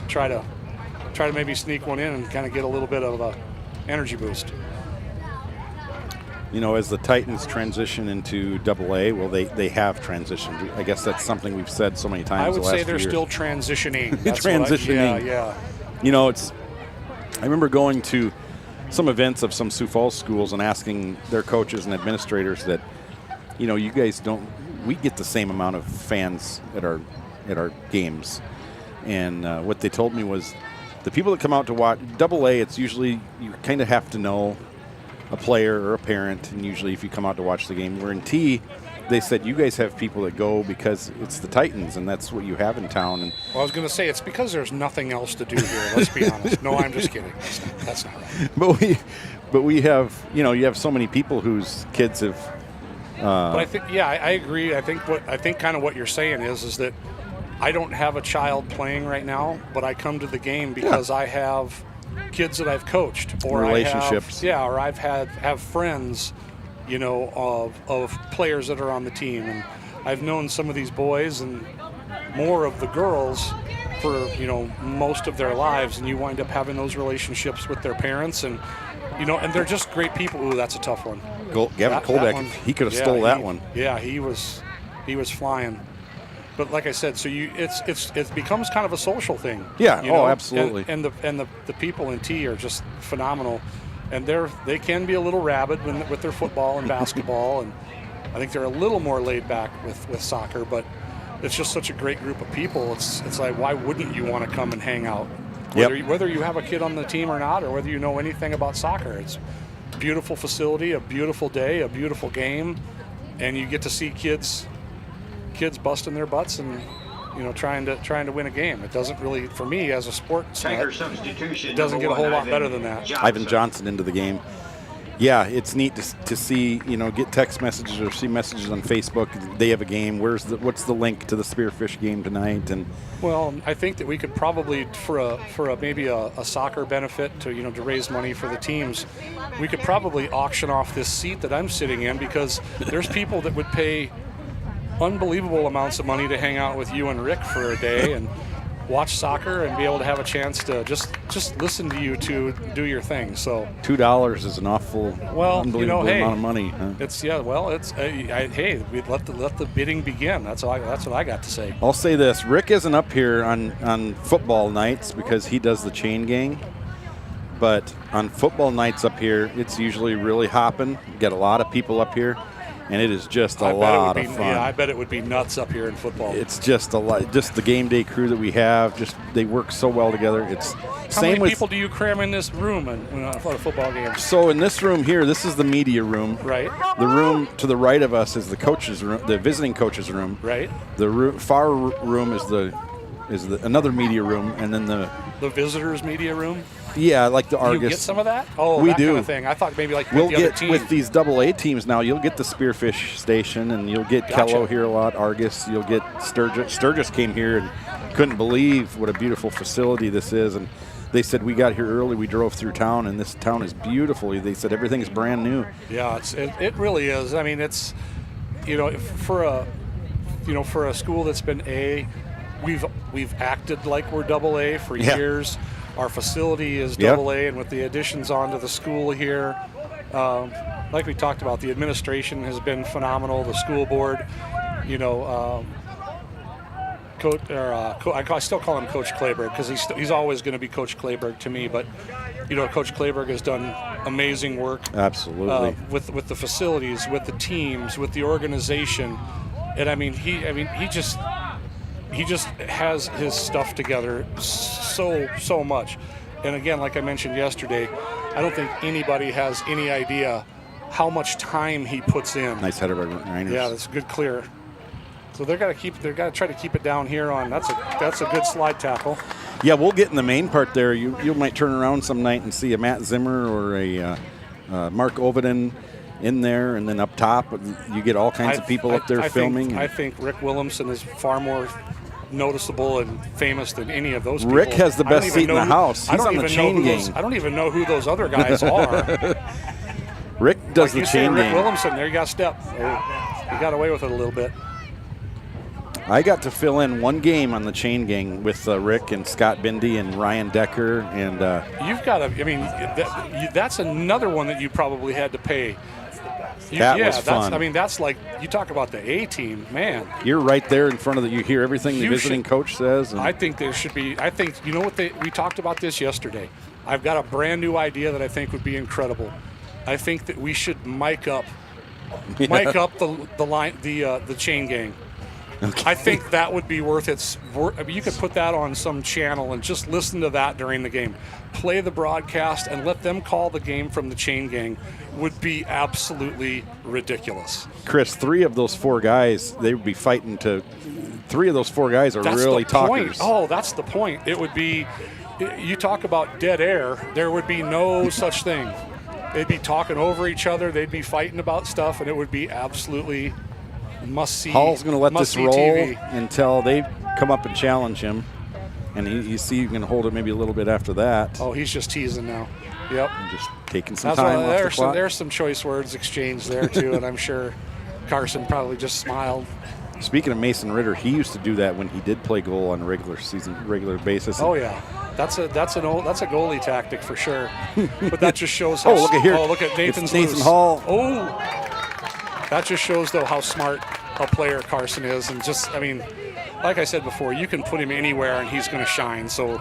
try to maybe sneak one in and kind of get a little bit of a energy boost. As the Titans transition into AA, well, they have transitioned. I guess that's something we've said so many times. I would the last say they're few still years. transitioning. Transitioning. Yeah. I remember going to some events of some Sioux Falls schools and asking their coaches and administrators that, you guys we get the same amount of fans at our games. And what they told me was the people that come out to watch AA, it's usually you kind of have to know a player or a parent, and usually if you come out to watch the game. Where in T, they said you guys have people that go because it's the Titans, and that's what you have in town. And I was going to say it's because there's nothing else to do here. Let's be honest. No, I'm just kidding. That's not right. But we have, you have so many people whose kids have. But I think, I agree. I think kind of what you're saying is that I don't have a child playing right now, but I come to the game because I have kids that I've coached, or relationships. or I've have friends, of players that are on the team, and I've known some of these boys and more of the girls for most of their lives, and you wind up having those relationships with their parents, and and they're just great people. Ooh, that's a tough one. Gavin Kolbeck, he could have stole that one. Yeah, he was flying. But like I said, so it becomes kind of a social thing. Yeah. Absolutely. And the people in T are just phenomenal, and they can be a little rabid with their football and basketball, and I think they're a little more laid back with soccer. But it's just such a great group of people. It's like, why wouldn't you want to come and hang out? Whether you have a kid on the team or not, or whether you know anything about soccer, it's a beautiful facility, a beautiful day, a beautiful game, and you get to see kids busting their butts and trying to win a game. It doesn't really, for me as a sports nut, it doesn't get a whole lot better than that. Ivan Johnson into the game. Yeah, it's neat to see, get text messages or see messages on Facebook. They have a game. What's the link to the Spearfish game tonight? And well, I think that we could probably for maybe a soccer benefit to raise money for the teams, we could probably auction off this seat that I'm sitting in, because there's people that would pay unbelievable amounts of money to hang out with you and Rick for a day and watch soccer and be able to have a chance to just listen to you two do your thing. So $2 is an unbelievable amount of money. Huh? It's hey, we let the bidding begin. That's what I got to say. I'll say this: Rick isn't up here on football nights because he does the chain gang. But on football nights up here, it's usually really hopping. Get a lot of people up here. And it is just a lot of fun. Yeah, I bet it would be nuts up here in football. It's just a lot. Just the game day crew that we have. They work so well together. How many people do you cram in this room for a football game? So in this room here, this is the media room. Right. The room to the right of us is the coaches' room, the visiting coaches' room. Right. The far room is another media room, and then the visitors' media room. Yeah, like the Argus. Do you get some of that? Oh, we that do. Kind of thing. I thought maybe like we'll with the other get team. With these AA teams now. You'll get the Spearfish station, and you'll get Kello here a lot. Argus. You'll get Sturgis. Sturgis came here and couldn't believe what a beautiful facility this is, and they said we got here early. We drove through town, and this town is beautiful. They said everything's brand new. Yeah, it really is. I mean, it's for a school that's been A, we've acted like we're AA for years. Our facility is AA, and with the additions onto the school here, like we talked about, the administration has been phenomenal. The school board, I still call him Coach Kleberg because he's always going to be Coach Kleberg to me. But Coach Kleberg has done amazing work. Absolutely. With the facilities, with the teams, with the organization, and I mean he just has his stuff together so much. And again, like I mentioned yesterday, I don't think anybody has any idea how much time he puts in. Nice header by Reiners. Yeah, that's a good clear. So they're got to try to keep it down here on. That's a good slide tackle. Yeah, we'll get in the main part there. You might turn around some night and see a Matt Zimmer or a Mark Oveden in there, and then up top you get all kinds of people up there filming. I think Rick Williamson is far more noticeable and famous than any of those people. Rick has the best seat in the house. He's on the chain gang. I don't even know who those other guys are. Rick does the chain Rick gang. Williamson, there you got step. He got away with it a little bit. I got to fill in one game on the chain gang with Rick and Scott Bindy and Ryan Decker. And you've got to, I mean, that's another one that you probably had to pay. That was fun. I mean, that's like, you talk about the A-team, man. You're right there in front of you hear everything the visiting coach says. And I think there should be, you know what, we talked about this yesterday. I've got a brand new idea that I think would be incredible. I think that we should mic up the line, the chain gang. Okay. I think that would be worth it. I mean, you could put that on some channel and just listen to that during the game. Play the broadcast and let them call the game from the chain gang would be absolutely ridiculous. Chris, 3 of those 4 guys, they would be fighting to. 3 of those 4 guys are really talkers. Oh, that's the point. It would be, you talk about dead air, there would be no such thing. They'd be talking over each other. They'd be fighting about stuff, and it would be absolutely must-see. Hall's going to let this roll TV. Until they come up and challenge him. And you see you can hold it maybe a little bit after that. Oh, he's just teasing now. Yep. And just taking some time off the clock. There's some choice words exchanged there, too, and I'm sure Carson probably just smiled. Speaking of Mason Ritter, he used to do that when he did play goal on a regular basis. Oh yeah, that's a goalie tactic for sure. But that just shows how. Look at here! Oh, look at Nathan's Nathan loose. Hall. Oh, that just shows though how smart a player Carson is, and just like I said before, you can put him anywhere and he's going to shine. So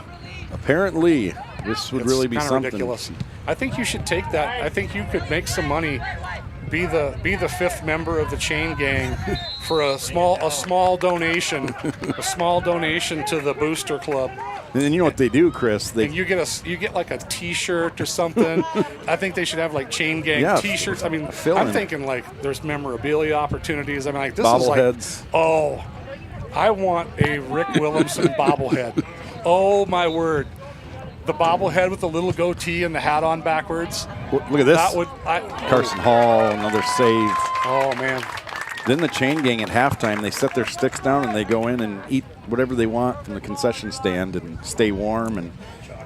apparently, this would really be something. Ridiculous. I think you should take that. I think you could make some money. Be the 5th member of the chain gang for a small donation, to the booster club. And then you know what they do, Chris? You get like a T-shirt or something. I think they should have like chain gang T-shirts. I mean, I'm thinking like there's memorabilia opportunities. I mean, like this bobbleheads. Is like, I want a Rick Williamson bobblehead. Oh my word. The bobblehead with the little goatee and the hat on backwards. Look at this. Carson Hall, another save. Oh, man. Then the chain gang at halftime, they set their sticks down and they go in and eat whatever they want from the concession stand and stay warm, and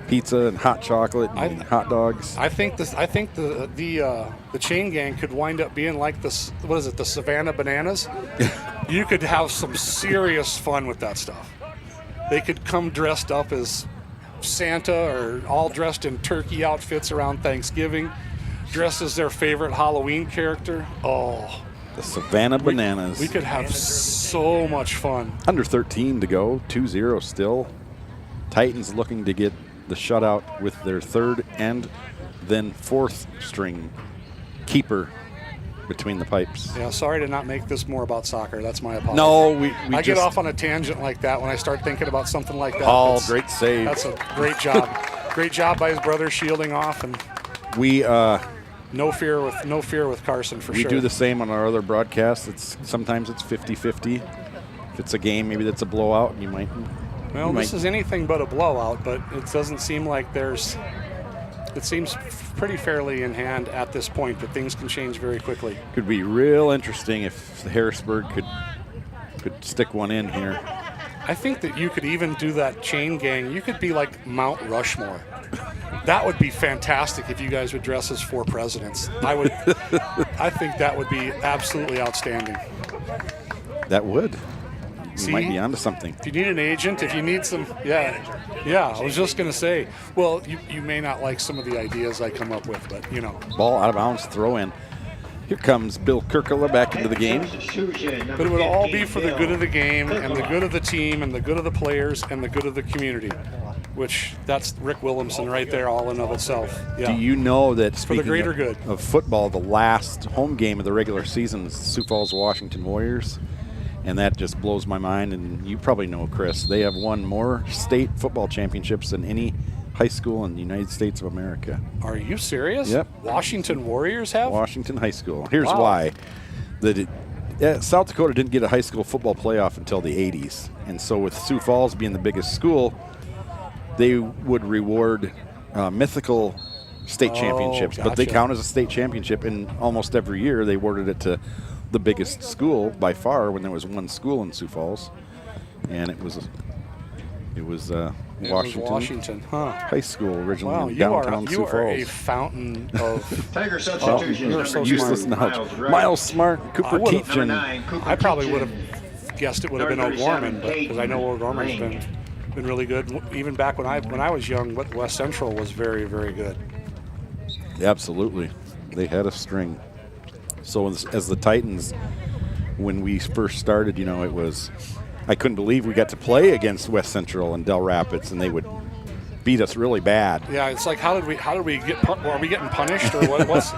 pizza and hot chocolate and hot dogs. I think the chain gang could wind up being like this. What is it? The Savannah Bananas. You could have some serious fun with that stuff. They could come dressed up as Santa or all dressed in turkey outfits around Thanksgiving, dressed as their favorite Halloween character. Oh, the Savannah Bananas. We could have so much fun. Under 13 to go, 2-0 still. Titans looking to get the shutout with their 3rd and then 4th string keeper between the pipes. Yeah, sorry to not make this more about soccer. That's my apology. No, I get off on a tangent like that when I start thinking about something like that. Oh, great save. That's a great job. Great job by his brother shielding off, and we no fear with Carson for sure. We do the same on our other broadcasts. Sometimes it's 50-50. If it's a game, maybe that's a blowout, and you might. Well, this is anything but a blowout, but it doesn't seem like there's. It seems pretty fairly in hand at this point, but things can change very quickly. Could be real interesting if Harrisburg could stick one in here. I think that you could even do that chain gang. You could be like Mount Rushmore. That would be fantastic if you guys would dress as 4 presidents. I think that would be absolutely outstanding. That would. See? You might be onto something. If you need an agent, if you need some, yeah. I was just going to say, well, you may not like some of the ideas I come up with, but you know. Ball out of bounds, throw in. Here comes Bill Kirkela back into the game. But it would all be for the good of the game and the good of the team and the good of the players and the good of the community, which that's Rick Williamson right there all in of itself. Yeah. Do you know that for the greater good of football, the last home game of the regular season is Sioux Falls Washington Warriors? And that just blows my mind. And you probably know, Chris, they have won more state football championships than any high school in the United States of America. Are you serious? Yep. Washington Warriors have? Washington High School. Here's Wow. why. South Dakota didn't get a high school football playoff until the 80s. And so with Sioux Falls being the biggest school, they would reward mythical state championships. But they gotcha. count as a state championship, and almost every year they awarded it to the biggest school by far when there was one school in Sioux Falls. And it was Washington Huh. High School, originally Wow, in you are, downtown Sioux you are a Falls. fountain of. Tiger Oh, substitution. you're so Useless smart. knowledge. Miles Smart, Cooper would've- Teachin. I probably would have guessed it would have been O'Gorman, because I know O'Gorman's been really good. Even back when I was young, West Central was very, very good. Absolutely. They had a string. So as the Titans, when we first started, it was, I couldn't believe we got to play against West Central and Del Rapids, and they would beat us really bad. Yeah, it's like, how did we get? Are we getting punished or what's?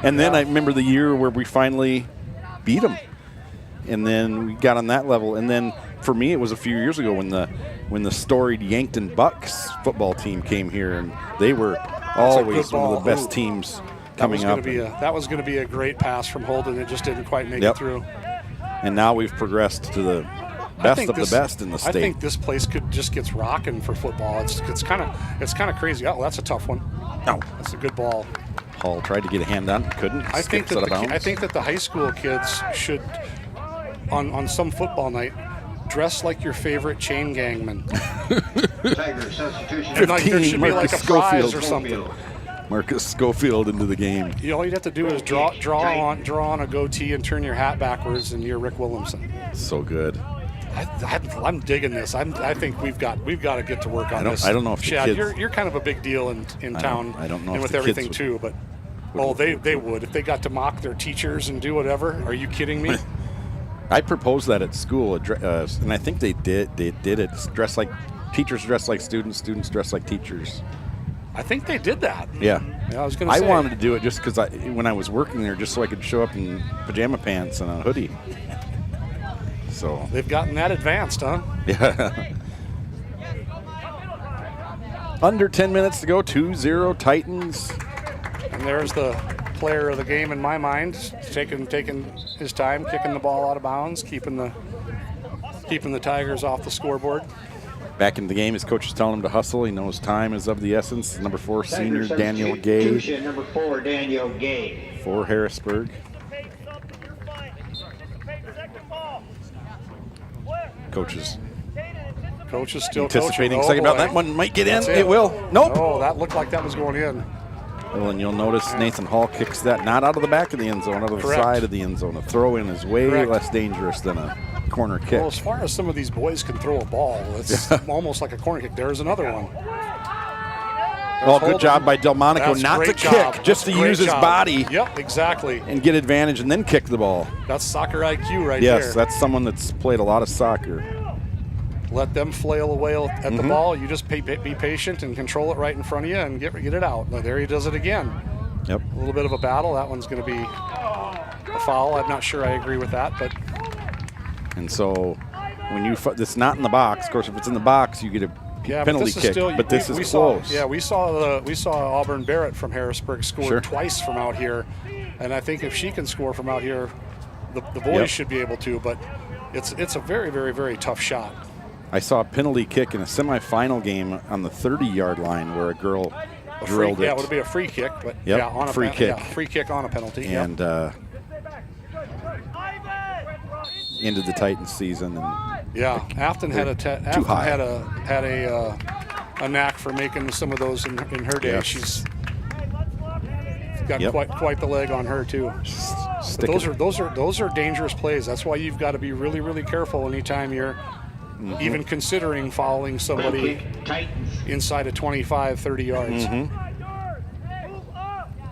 And then I remember the year where we finally beat them, and then we got on that level. And then for me, it was a few years ago when the storied Yankton Bucks football team came here, and they were always good one of the ball. best teams That was coming up. that was going to be a great pass from Holden. It just didn't quite make Yep. it through. And now we've progressed to the best of the best in the state. I think this place could just gets rocking for football. It's kind of crazy. Oh, that's a tough one. No. That's a good ball. Hall tried to get a hand on, couldn't. I think Skips out of bounds. I think that the high school kids should, on some football night, dress like your favorite chain gangman. Tiger substitution. And like there 15, should be like Marcus a prize Schofield. or something. Marcus Schofield into the game. All you'd have to do is draw on a goatee and turn your hat backwards, and you're Rick Williamson. So good. I'm digging this. I think we've got to get to work on this. I don't know if the Chad, kids- you're kind of a big deal in town. I don't know and if with the kids everything would- too, but they would if they got to mock their teachers and do whatever. Are you kidding me? I proposed that at school, and I think they did. They did it. Dress like teachers, dress like students. Students dress like teachers. I think they did that. Yeah. I was going to say. I wanted to do it just because when I was working there, just so I could show up in pajama pants and a hoodie. So They've gotten that advanced, huh? yeah. Under 10 minutes to go. 2-0 Titans. And there's the player of the game in my mind, taking his time, kicking the ball out of bounds, keeping the Tigers off the scoreboard. Back in the game, his coach is telling him to hustle. He knows time is of the essence. Number 4, senior Daniel Gay Substitution, number 4, Daniel Gay. for Harrisburg. Coach is Still anticipating coaching. second Oh, about that one might get in. That's It will. Nope. Oh, that looked like that was going in. Well, and you'll notice Nathan Hall kicks that not out of the back of the end zone, out of the Correct. side of the end zone. A throw in is way Correct. less dangerous than a corner kick. Well, as far as some of these boys can throw a ball, it's almost like a corner kick. There's another one. Well, good job by Delmonico That's not to great kick, job. just That's to great use his job. body Yep, exactly. and get advantage and then kick the ball. That's soccer IQ right Yes, there. that's someone that's played a lot of soccer. Let them flail away at Mm-hmm. the ball. You just be patient and control it right in front of you and get it out. Now, there he does it again. Yep. A little bit of a battle. That one's going to be a foul. I'm not sure I agree with that, but And so when it's not in the box. Of course, if it's in the box, you get a penalty but this kick. is still, but this we is saw, close. Yeah, we saw Auburn Barrett from Harrisburg score Sure. twice from out here, and I think if she can score from out here, the boys Yep. should be able to. But it's a very, very, very tough shot. I saw a penalty kick in a semifinal game on the 30-yard line where a girl drilled it. Yeah, it would be a free kick, but Yep, yeah, on a free kick. Yeah, free kick on a penalty. And ended the Titans season. And yeah, Afton had high. had a knack for making some of those in her day. Yes. She's got Yep. quite the leg on her too. But those are dangerous plays. That's why you've got to be really, really careful anytime you're even considering following somebody Titans. inside of 25, 30 yards.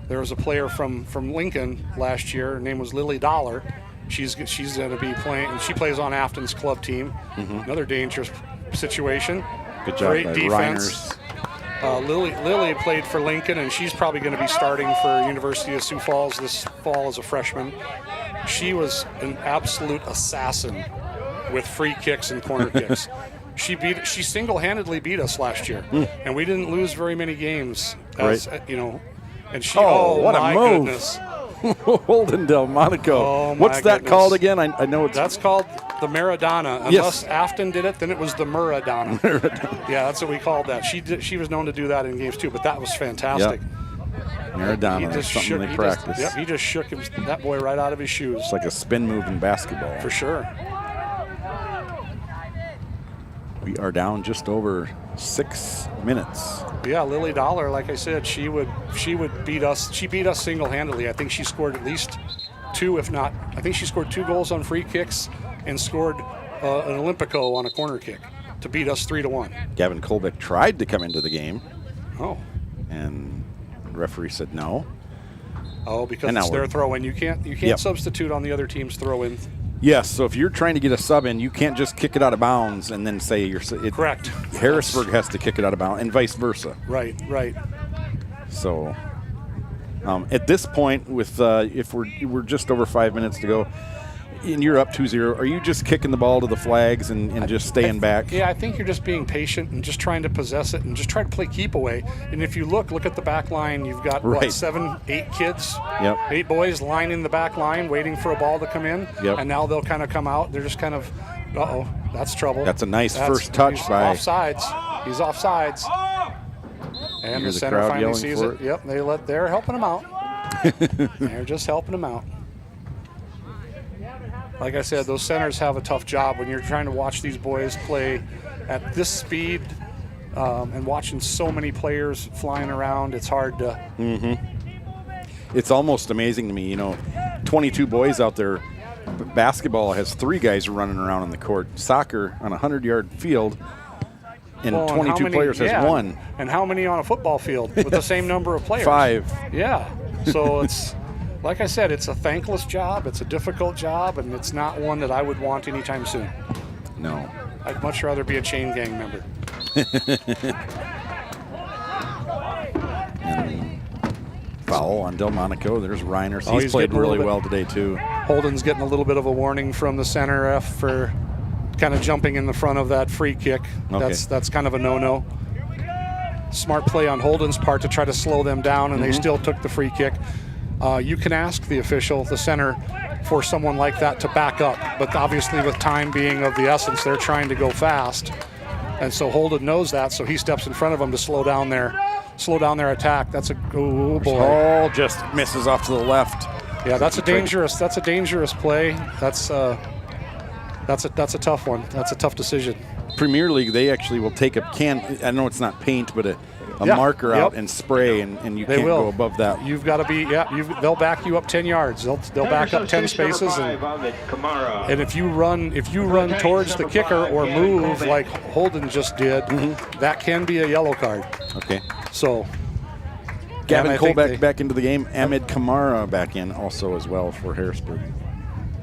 There was a player from Lincoln last year. Her name was Lily Dollar. She's going to be playing, and she plays on Afton's club team. Another dangerous situation. Good job Great by defense. Lily played for Lincoln, and she's probably going to be starting for University of Sioux Falls this fall as a freshman. She was an absolute assassin with free kicks and corner kicks. She single-handedly beat us last year, and we didn't lose very many games. Right. And she. What my a move! Goodness. Holden Delmonico. Oh, my What's that goodness. called again? I know it's. That's called the Maradona. Unless Afton did it, then it was the Maradona. Yeah, that's what we called that. She was known to do that in games too, but that was fantastic. Maradona. That's something they practice. He just shook that boy right out of his shoes. It's like a spin move in basketball. For sure. We are down just over 6 minutes. Yeah, Lily Dollar, like I said, she would beat us. She beat us single-handedly. I think she scored at least 2, if not. I think she scored 2 goals on free kicks and scored an Olympico on a corner kick to beat us 3-1. Gavin Kolbeck tried to come into the game. Oh. And the referee said no. Oh, because it's their throw-in. You can't substitute on the other team's throw-in. Yes, so if you're trying to get a sub in, you can't just kick it out of bounds and then say you're. Correct. Harrisburg has to kick it out of bounds, and vice versa. Right. So, at this point, with if we're just over 5 minutes to go, and you're up 2-0, are you just kicking the ball to the flags and just staying back? Yeah, I think you're just being patient and just trying to possess it and just try to play keep away. And if you look at the back line, you've got, 7, 8 kids, 8 boys lining the back line waiting for a ball to come in. And now they'll kind of come out. They're just kind of, that's trouble. That's a nice first touch by. Offsides. He's offsides. And the center finally sees it. Yep, they're helping him out. They're just helping him out. Like I said, those centers have a tough job when you're trying to watch these boys play at this speed and watching so many players flying around. It's hard to. It's almost amazing to me. 22 boys out there. Basketball has 3 guys running around on the court. Soccer on a 100-yard field, and 22 players has 1. And how many on a football field with the same number of players? 5. Yeah. So it's. Like I said, it's a thankless job, it's a difficult job, and it's not one that I would want anytime soon. No. I'd much rather be a chain gang member. And foul on Delmonico. There's Reiners. He's played really well today, too. Holden's getting a little bit of a warning from the center ref for kind of jumping in the front of that free kick. Okay. That's kind of a no-no. Smart play on Holden's part to try to slow them down, and they still took the free kick. You can ask the official, the center, for someone like that to back up. But obviously with time being of the essence, they're trying to go fast. And so Holden knows that, so he steps in front of them to slow down their attack. That's Ball just misses off to the left. Yeah, that's a dangerous play. That's a tough one. That's a tough decision. Premier League, they actually will take a can. I know it's not paint, but a marker out and spray, and you can't go above that. You've got to be, they'll back you up 10 yards. They'll back up 10 spaces. And if you run towards the kicker or move like Holden just did, that can be a yellow card. Okay. So. Gavin Kolbeck back into the game. Ahmed Kamara back in also as well for Harrisburg.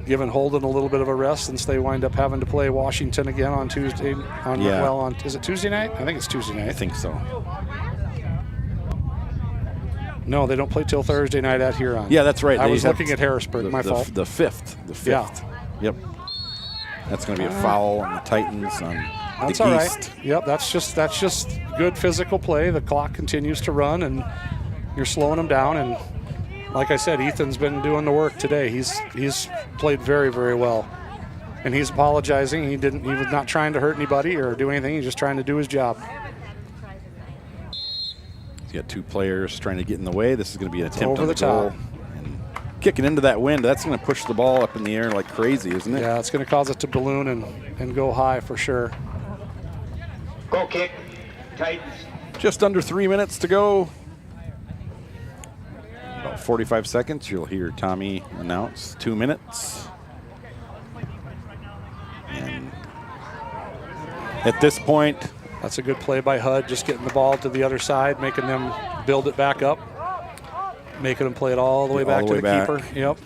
Giving Holden a little bit of a rest since they wind up having to play Washington again on Tuesday. Is it Tuesday night? I think it's Tuesday night. I think so. No, they don't play till Thursday night at Huron. Yeah, that's right. I was looking at Harrisburg. My fault. The fifth. Yeah. Yep. That's going to be a foul on the Titans on That's the all East. right. Yep, that's just good physical play. The clock continues to run, and you're slowing them down. And like I said, Ethan's been doing the work today. He's played very, very well. And he's apologizing. He was not trying to hurt anybody or do anything. He's just trying to do his job. He's got 2 players trying to get in the way. This is going to be an attempt over on the goal. top. And kicking into that wind, that's going to push the ball up in the air like crazy, isn't it? Yeah, it's going to cause it to balloon and go high for sure. Goal kick, Titans. Just under 3 minutes to go. About 45 seconds, you'll hear Tommy announce 2 minutes. And at this point, that's a good play by HUD, just getting the ball to the other side, making them build it back up, making them play it all the way back to the keeper. Yep.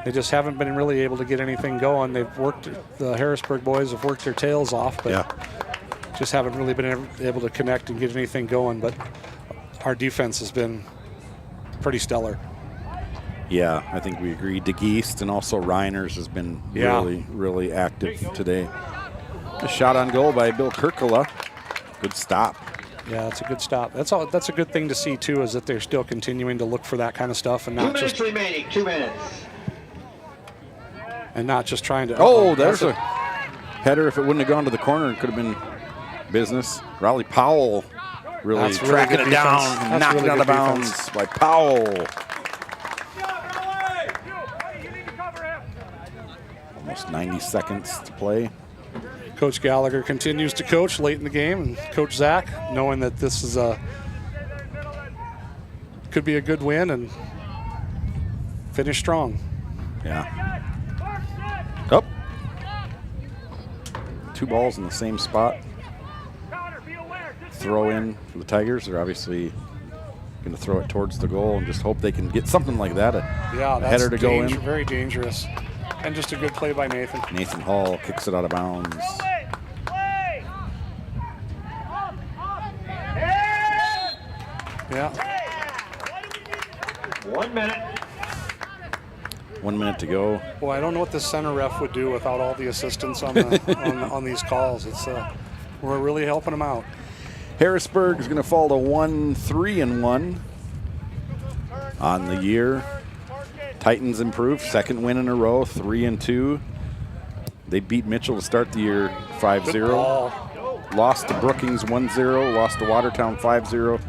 They just haven't been really able to get anything going. The Harrisburg boys have worked their tails off, but just haven't really been able to connect and get anything going. But our defense has been pretty stellar. Yeah, I think we agree. DeGeest and also Reiners has been really, really active today. A shot on goal by Bill Kirkala. Good stop. Yeah, that's a good stop. That's a good thing to see too, is that they're still continuing to look for that kind of stuff and not 2 minutes just remaining. 2 minutes. and not just trying to. Oh, there's a header. If it wouldn't have gone to the corner, it could have been business. Raleigh Powell really That's really tracking good it down defense. and That's knocking really it out of good bounds defense. by Powell. Almost 90 seconds to play. Coach Gallagher continues to coach late in the game, and Coach Zach, knowing that this is could be a good win and finish strong. Yeah. Up. 2 balls in the same spot. Throw in for the Tigers. They're obviously going to throw it towards the goal and just hope they can get something like that. A That's header to go in. Very dangerous. And just a good play by Nathan. Nathan Hall kicks it out of bounds. Yeah. 1 minute. 1 minute to go. Boy, I don't know what the center ref would do without all the assistants on the, on these calls. It's we're really helping them out. Harrisburg is going to fall to 1-3-1 on the year. Titans improved, second win in a row, 3-2. They beat Mitchell to start the year 5-0. Lost to Brookings 1-0, lost to Watertown 5-0.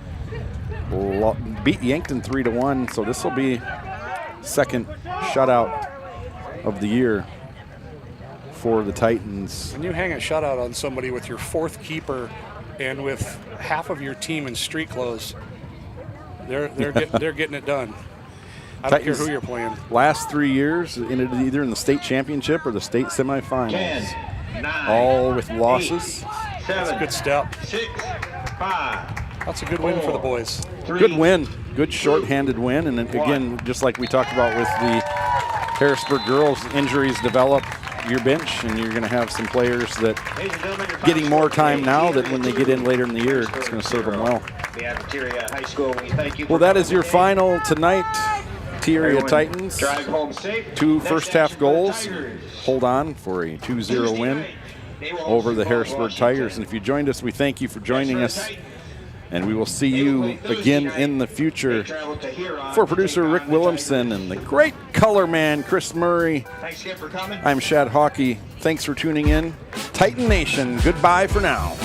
Beat Yankton 3-1, so this will be second shutout of the year for the Titans. When you hang a shutout on somebody with your 4th keeper and with half of your team in street clothes, they're getting it done. I don't care who you're playing. Last 3 years, either in the state championship or the state semifinals. 10, 9, all with losses. 8, 7, That's a good step. 6, 5. That's a good win for the boys. 3, Good win. Good short-handed win. And then again, just like we talked about with the Harrisburg girls, injuries develop your bench, and you're going to have some players that getting more time now that when they get in later in the year, it's going to serve them well. High School, we thank you. Well, that is your final tonight. T-Area Titans, Drive home safe. 2 Next first-half action, goals. Tigers. Hold on for a 2-0 Tuesday win night, they will over the host Harrisburg Washington. Tigers. And if you joined us, we thank you for joining That's us. right. And we will see you again in the future. For producer Rick Williamson and the great color man, Chris Murray, Thanks again for coming. I'm Shad Hockey. Thanks for tuning in. Titan Nation, goodbye for now.